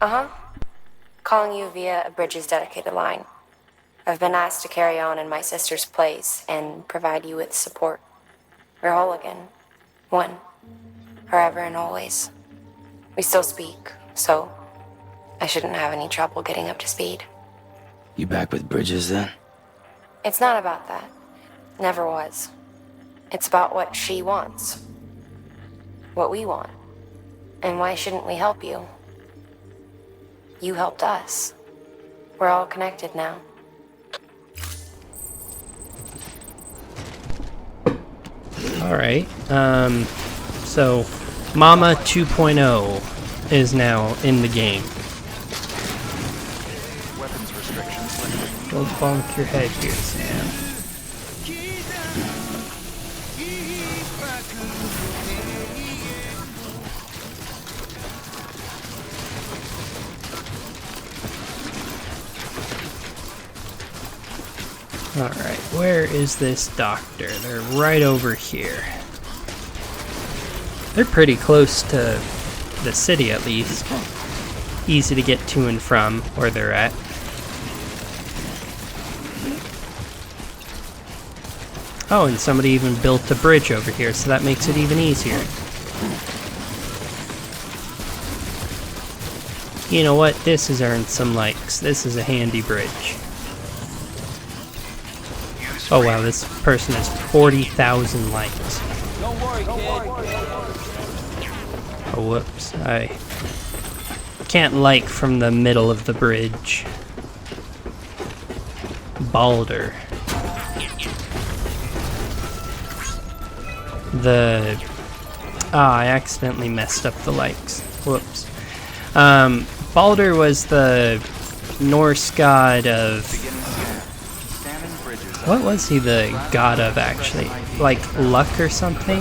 Uh-huh. Calling you via a Bridges dedicated line. I've been asked to carry on in my sister's place and provide you with support. We're whole again. One. Forever and always. We still speak, so I shouldn't have any trouble getting up to speed. You back with Bridges then? It's not about that. Never was. It's about what she wants. What we want. And why shouldn't we help you? You helped us. We're all connected now. Alright, so Mama 2.0 is now in the game. Weapons restrictions lifted. Don't bonk your head here, Sam. Alright, where is this doctor? They're right over here. They're pretty close to the city, at least. Easy to get to and from where they're at. Oh, and somebody even built a bridge over here, so that makes it even easier. You know what? This has earned some likes. This is a handy bridge. Oh wow, this person has 40,000 likes. Don't worry, kid. Oh whoops, I can't like from the middle of the bridge. Balder. I accidentally messed up the likes. Whoops. Balder was the Norse god of... What was he the god of, actually? Like luck or something?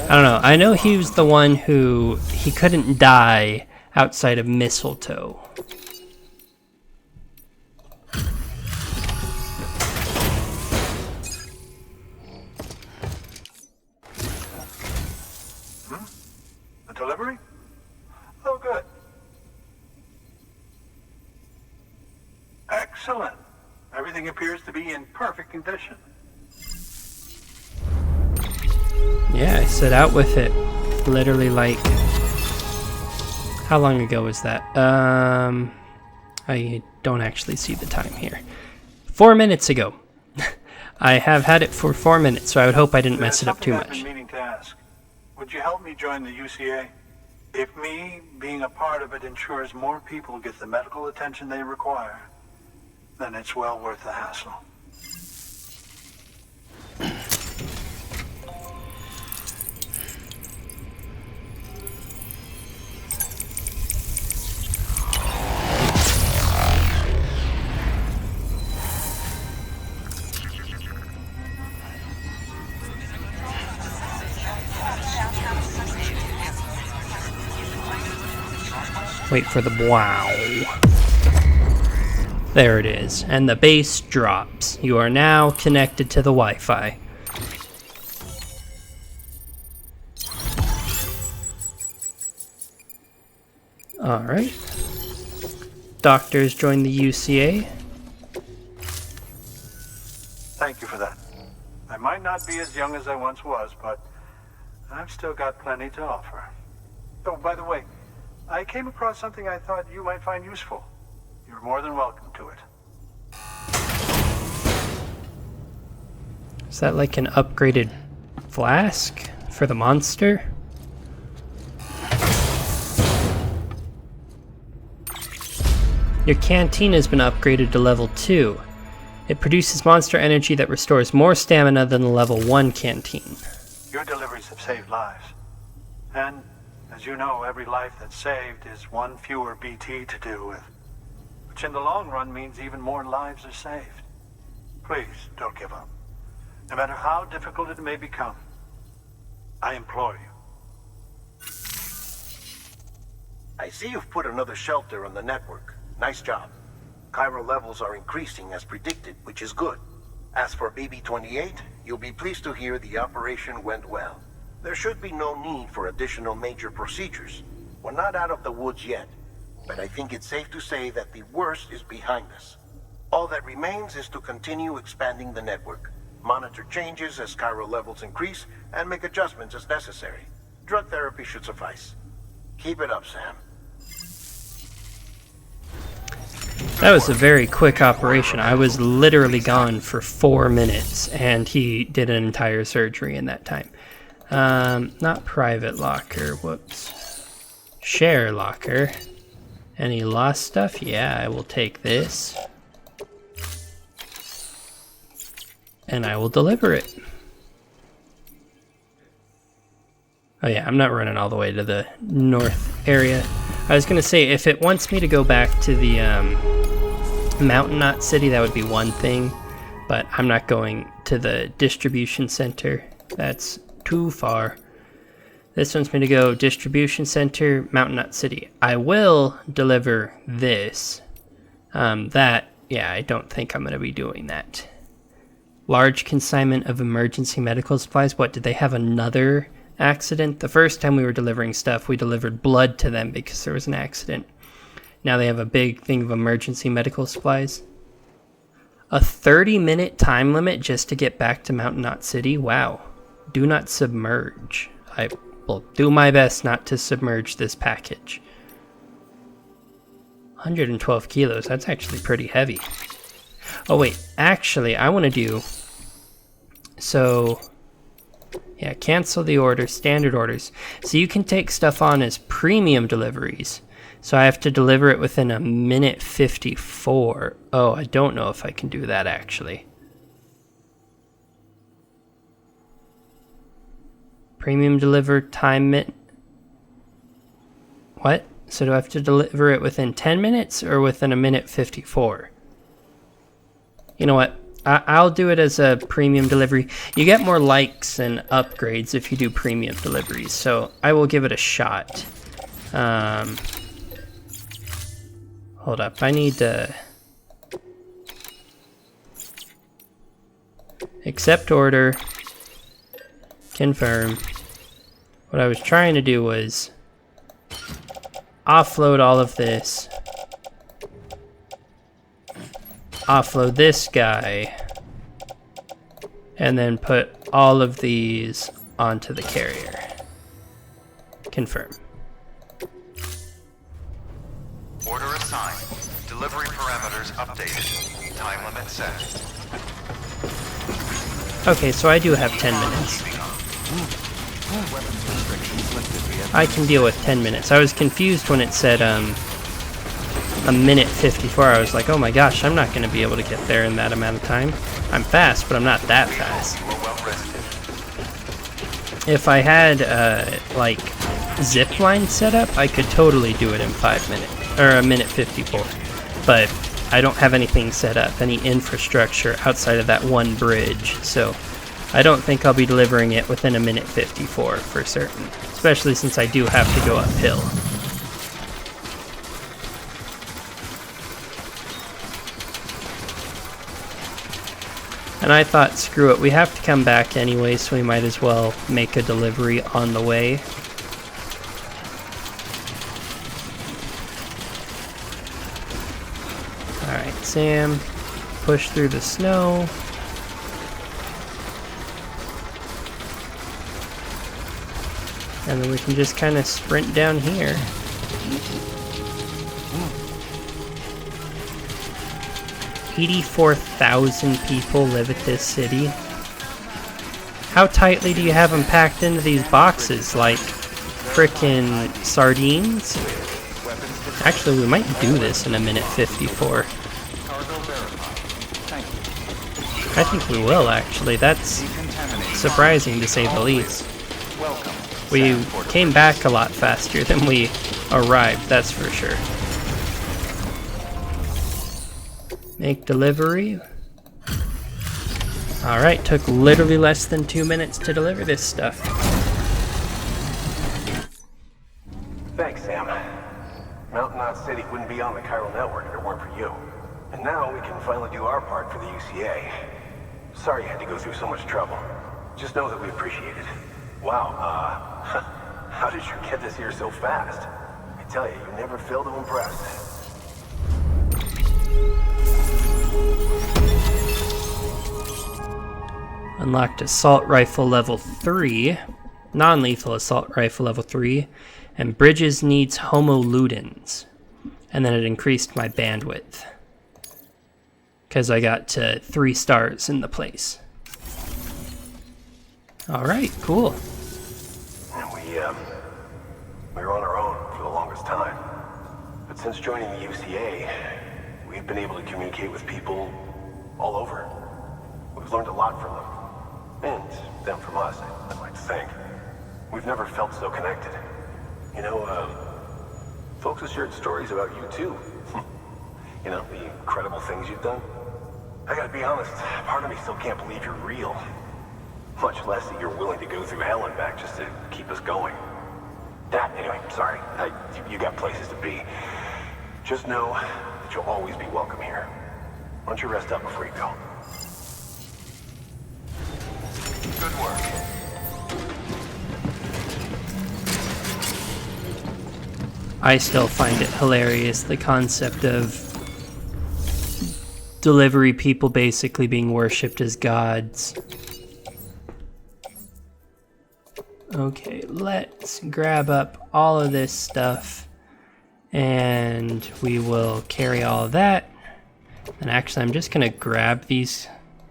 I don't know. I know he was the one who... He couldn't die outside of mistletoe. A delivery? Oh, good. Excellent. Everything appears to be in perfect condition. Yeah, I set out with it. Literally like... How long ago was that? I don't actually see the time here. 4 minutes ago. I have had it for 4 minutes, so I would hope I didn't mess it up too There's something much. I've been meaning to ask. Would you help me join the UCA? If me being a part of it ensures more people get the medical attention they require, then it's well worth the hassle. Wait for the wow. There it is, and the base drops. You are now connected to the Wi-Fi. Alright. Doctors join the UCA. Thank you for that. I might not be as young as I once was, but I've still got plenty to offer. Oh, by the way, I came across something I thought you might find useful. You're more than welcome to it. Is that like an upgraded flask for the monster? Your canteen has been upgraded to level 2. It produces monster energy that restores more stamina than the level 1 canteen. Your deliveries have saved lives. And, as you know, every life that's saved is one fewer BT to deal with. Which in the long run means even more lives are saved. Please, don't give up. No matter how difficult it may become, I implore you. I see you've put another shelter on the network. Nice job. Chiral levels are increasing as predicted, which is good. As for BB-28, you'll be pleased to hear the operation went well. There should be no need for additional major procedures. We're not out of the woods yet, but I think it's safe to say that the worst is behind us. All that remains is to continue expanding the network, monitor changes as chiral levels increase, and make adjustments as necessary. Drug therapy should suffice. Keep it up, Sam. That was a very quick operation. I was literally gone for 4 minutes, and he did an entire surgery in that time. Not private locker, whoops. Share locker. Any lost stuff? Yeah, I will take this. And I will deliver it. Oh yeah, I'm not running all the way to the north area. I was gonna say, if it wants me to go back to the Mountain Knot City, that would be one thing, but I'm not going to the distribution center. That's too far. This wants me to go distribution center, Mountain Knot City. I will deliver this. Yeah, I don't think I'm gonna be doing that. Large consignment of emergency medical supplies. What, did they have another accident? The first time we were delivering stuff, we delivered blood to them because there was an accident. Now they have a big thing of emergency medical supplies. A 30-minute time limit just to get back to Mountain Knot City? Wow. Do not submerge. I will do my best not to submerge this package. 112 kilos, that's actually pretty heavy. Oh wait, actually I want to do... So... yeah, cancel the order, standard orders. So you can take stuff on as premium deliveries. So I have to deliver it within a minute 54. Oh, I don't know if I can do that actually. Premium deliver time What? So do I have to deliver it within 10 minutes or within a minute 54? You know what? I'll do it as a premium delivery. You get more likes and upgrades if you do premium deliveries, so I will give it a shot. Hold up, I need to... accept order. Confirm. What I was trying to do was offload all of this. Offload this guy. And then put all of these onto the carrier. Confirm. Order assigned. Delivery parameters updated. Time limit set. Okay, so I do have 10 minutes. I can deal with 10 minutes. I was confused when it said a minute 54. I was like, oh my gosh, I'm not going to be able to get there in that amount of time. I'm fast, but I'm not that fast. If I had like zipline set up, I could totally do it in 5 minutes or a minute 54. But I don't have anything set up, any infrastructure outside of that one bridge, so I don't think I'll be delivering it within a minute 54 for certain, especially since I do have to go uphill. And I thought, screw it, we have to come back anyway, so we might as well make a delivery on the way. Alright, Sam, push through the snow. And then we can just kind of sprint down here. $84,000 people live at this city. How tightly do you have them packed into these boxes? Like frickin' sardines? Actually, we might do this in a minute 54. I think we will, actually. That's surprising, to say the least. We came back a lot faster than we arrived, that's for sure. Make delivery. Alright, took literally less than 2 minutes to deliver this stuff. Thanks, Sam. Mountain Knot City wouldn't be on the chiral network if it weren't for you. And now we can finally do our part for the UCA. Sorry you had to go through so much trouble. Just know that we appreciate it. Wow, how did you get this here so fast? I tell you, you never fail to impress. Unlocked assault rifle level 3, non-lethal assault rifle level 3, and Bridges needs homo ludens. And then it increased my bandwidth, because I got to 3 stars in the place. Alright, cool. And we were on our own for the longest time. But since joining the UCA, we've been able to communicate with people all over. We've learned a lot from them. And them from us, I'd like to think. We've never felt so connected. You know, folks have shared stories about you too. You know, the incredible things you've done. I gotta be honest, part of me still can't believe you're real. Much less that you're willing to go through hell and back just to keep us going. Anyway, sorry. You got places to be. Just know that you'll always be welcome here. Why don't you rest up before you go? Good work. I still find it hilarious, the concept of delivery people basically being worshipped as gods. Okay, let's grab up all of this stuff and we will carry all of that. And actually, I'm just gonna grab these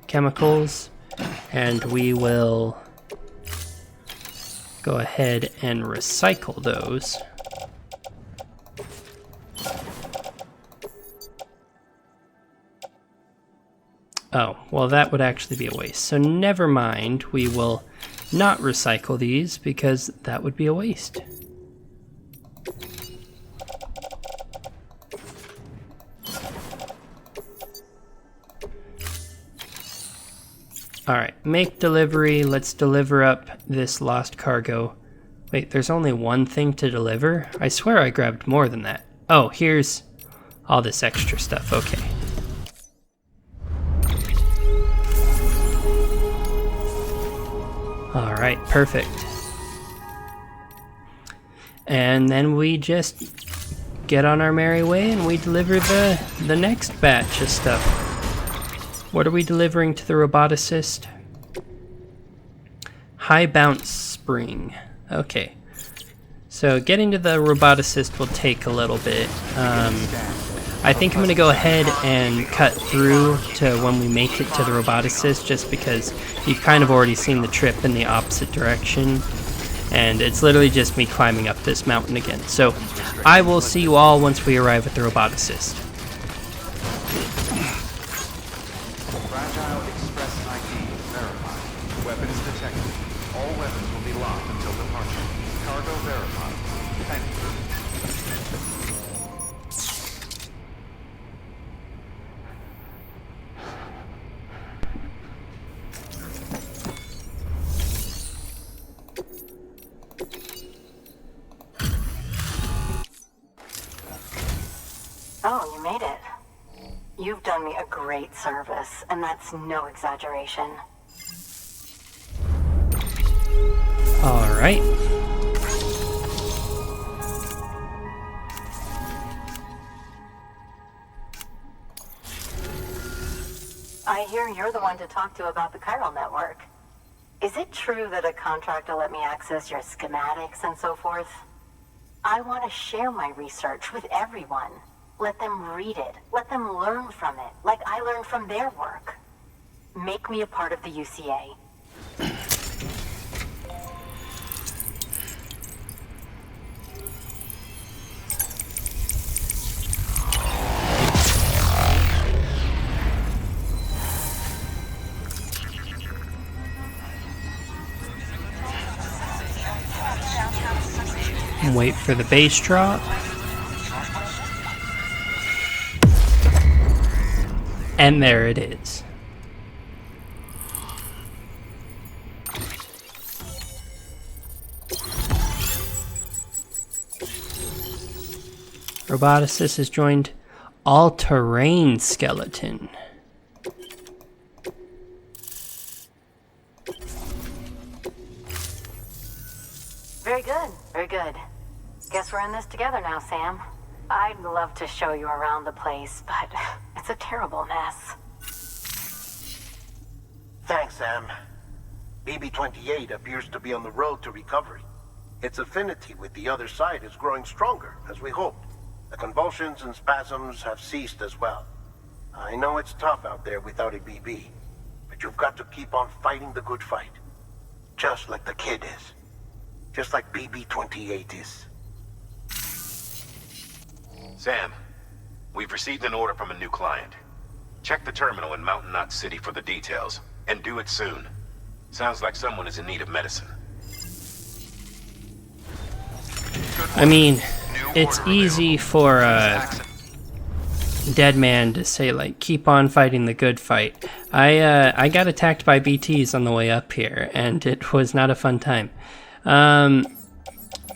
chemicals and we will go ahead and recycle those. Oh, well that would actually be a waste. So never mind, we will not recycle these because that would be a waste. Alright, make delivery. Let's deliver up this lost cargo. Wait, there's only one thing to deliver? I swear I grabbed more than that. Oh, here's all this extra stuff. Okay. Alright, perfect. And then we just get on our merry way and we deliver the next batch of stuff. What are we delivering to the roboticist? High bounce spring. Okay. So getting to the roboticist will take a little bit. I think I'm going to go ahead and cut through to when we make it to the roboticist, just because you've kind of already seen the trip in the opposite direction. And it's literally just me climbing up this mountain again. So I will see you all once we arrive at the roboticist. Fragile Express ID verified. Weapons detected. All weapons will be locked until departure. Cargo verified. Thank you. Oh, you You've done me a great service, and that's no exaggeration. All right. I hear you're the one to talk to about the chiral network. Is it true that a contract will let me access your schematics and so forth? I want to share my research with everyone. Let them read it. Let them learn from it, like I learned from their work. Make me a part of the UCA. And wait for the bass drop. And there it is. Roboticist has joined all-terrain skeleton. Very good, very good. Guess we're in this together now, Sam. I'd love to show you around the place, but it's a terrible mess. Thanks, Sam. BB-28 appears to be on the road to recovery. Its affinity with the other side is growing stronger, as we hoped. The convulsions and spasms have ceased as well. I know it's tough out there without a BB, but you've got to keep on fighting the good fight. Just like the kid is. Just like BB-28 is. Sam, we've received an order from a new client. Check the terminal in Mountain Knot City for the details, and do it soon. Sounds like someone is in need of medicine. I mean, it's easy for a dead man to say, like, keep on fighting the good fight. I got attacked by BTs on the way up here, and it was not a fun time.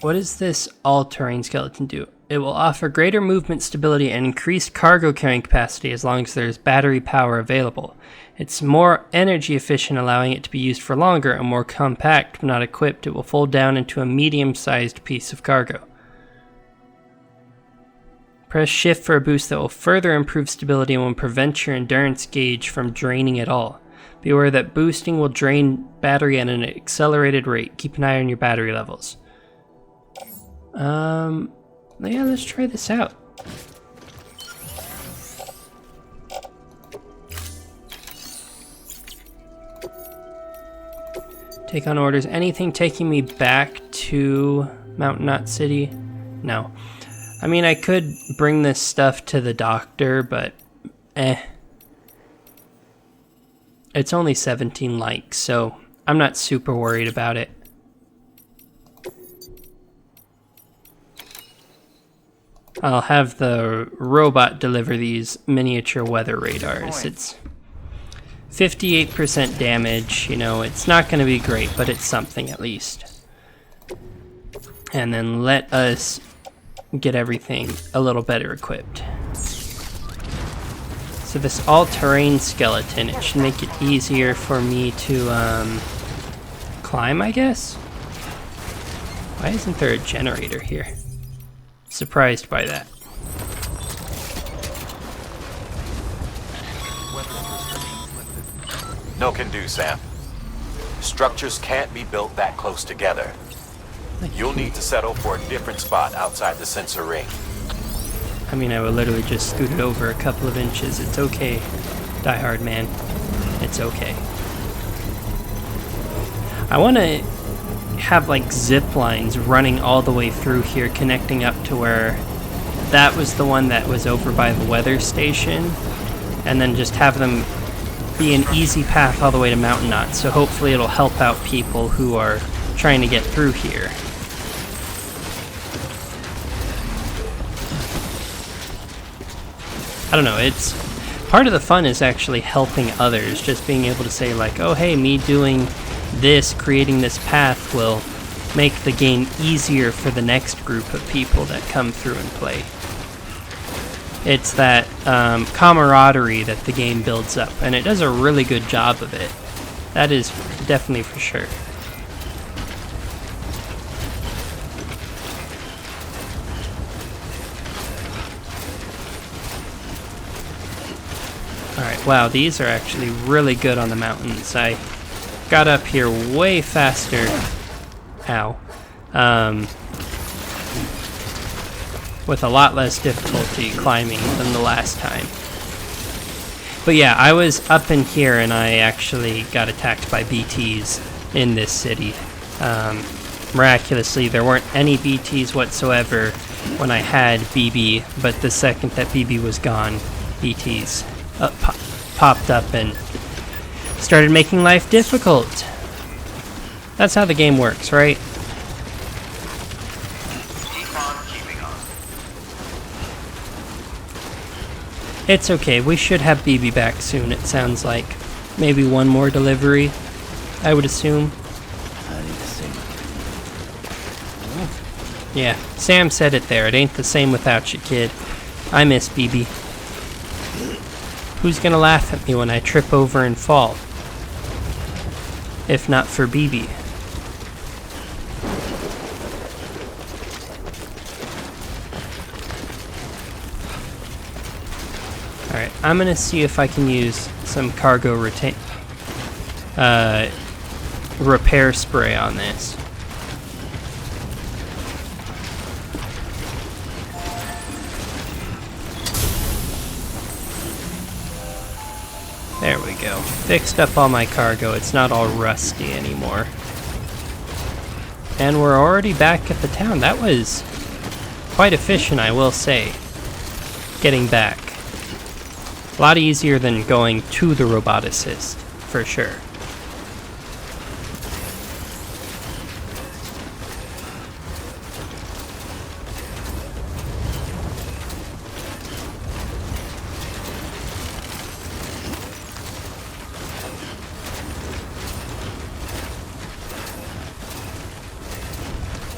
What does this all-terrain skeleton do? It will offer greater movement stability and increased cargo carrying capacity as long as there's battery power available. It's more energy efficient, allowing it to be used for longer, and more compact but not equipped. It will fold down into a medium-sized piece of cargo. Press shift for a boost that will further improve stability and will prevent your endurance gauge from draining at all. Be aware that boosting will drain battery at an accelerated rate. Keep an eye on your battery levels. Yeah, let's try this out. Take on orders. Anything taking me back to Mountain Knot City? No. I mean, I could bring this stuff to the doctor, but It's only 17 likes, so I'm not super worried about it. I'll have the robot deliver these miniature weather radars. It's 58% damage, you know, it's not going to be great, but it's something at least. And then let us get everything a little better equipped. So this all-terrain skeleton, it should make it easier for me to climb, I guess? Why isn't there a generator here? Surprised by that. No can do, Sam. Structures can't be built that close together. You'll need to settle for a different spot outside the sensor ring. I mean, I would literally just scoot it over a couple of inches. It's okay, Die Hard man. It's okay. I want to have like zip lines running all the way through here, connecting up to where that was the one that was over by the weather station, and then just have them be an easy path all the way to Mountain Knot. So hopefully it'll help out people who are trying to get through here. I don't know, it's part of the fun is actually helping others, just being able to say like, oh hey, me doing this, creating this path will make the game easier for the next group of people that come through and play. It's that camaraderie that the game builds up, and it does a really good job of it. That is definitely for sure. Alright, wow, these are actually really good on the mountains. I got up here way faster. Ow. With a lot less difficulty climbing than the last time. But yeah, I was up in here and I actually got attacked by BTs in this city. Miraculously, there weren't any BTs whatsoever when I had BB, but the second that BB was gone, BTs popped up and started making life difficult. That's how the game works, right? It's okay, we should have BB back soon, it sounds like. Maybe one more delivery, I would assume. Yeah, Sam said it there, it ain't the same without you, kid. I miss BB. Who's gonna laugh at me when I trip over and fall? If not for BB. Alright, I'm gonna see if I can use some cargo repair spray on this. There we go. Fixed up all my cargo. It's not all rusty anymore. And we're already back at the town. That was quite efficient, I will say. Getting back. A lot easier than going to the roboticist, for sure.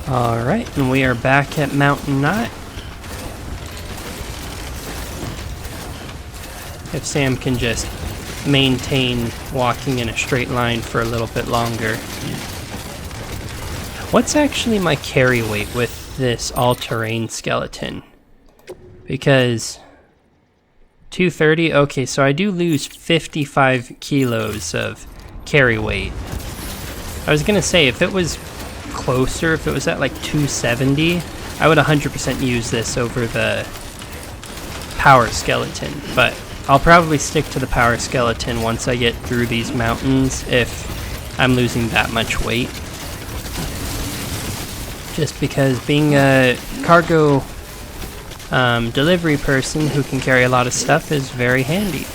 Alright, and we are back at Mountain Knot. If Sam can just maintain walking in a straight line for a little bit longer. What's actually my carry weight with this all-terrain skeleton? Because 230, okay, so I do lose 55 kilos of carry weight. I was gonna say, if it was closer, if it was at like 270, I would 100% use this over the power skeleton, but I'll probably stick to the power skeleton once I get through these mountains if I'm losing that much weight. Just because being a cargo delivery person who can carry a lot of stuff is very handy.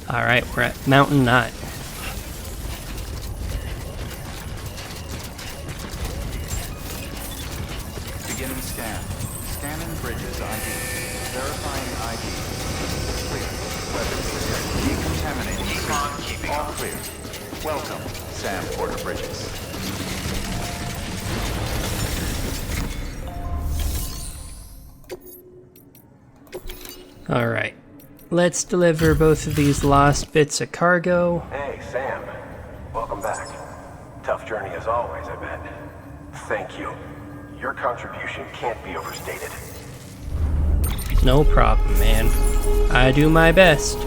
Alright, we're at Mountain Knot. Beginning scan. Scanning bridges ID. Verifying ID. Clear. Weapons detected. Decontaminating bridges. All clear. Welcome, Sam Porter Bridges. Alright. Let's deliver both of these lost bits of cargo. Hey, Sam. Welcome back. Tough journey as always, I bet. Thank you. Your contribution can't be overstated. No problem, man. I do my best.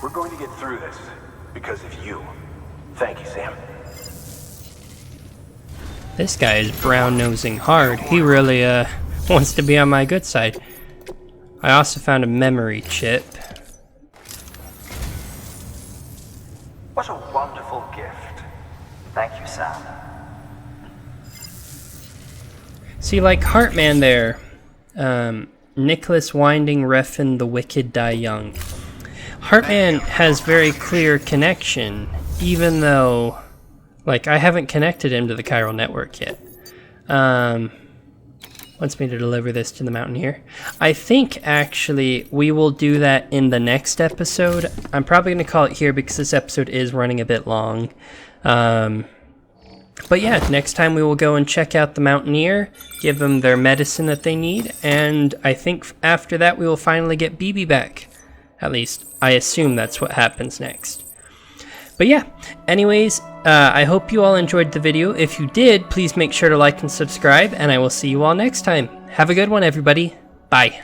We're going to get through this because of you. Thank you, Sam. This guy is brown-nosing hard. He really, wants to be on my good side. I also found a memory chip. What a wonderful gift. Thank you, Sam. See, like Heartman there, Nicholas Winding Refn the Wicked Die Young. Heartman has very clear connection, even though, like, I haven't connected him to the chiral network yet. Wants me to deliver this to the Mountaineer. I think, actually, we will do that in the next episode. I'm probably going to call it here because this episode is running a bit long. But yeah, next time we will go and check out the Mountaineer, give them their medicine that they need, and I think after that we will finally get BB back. At least, I assume that's what happens next. But yeah, anyways, I hope you all enjoyed the video. If you did, please make sure to like and subscribe, and I will see you all next time. Have a good one, everybody. Bye.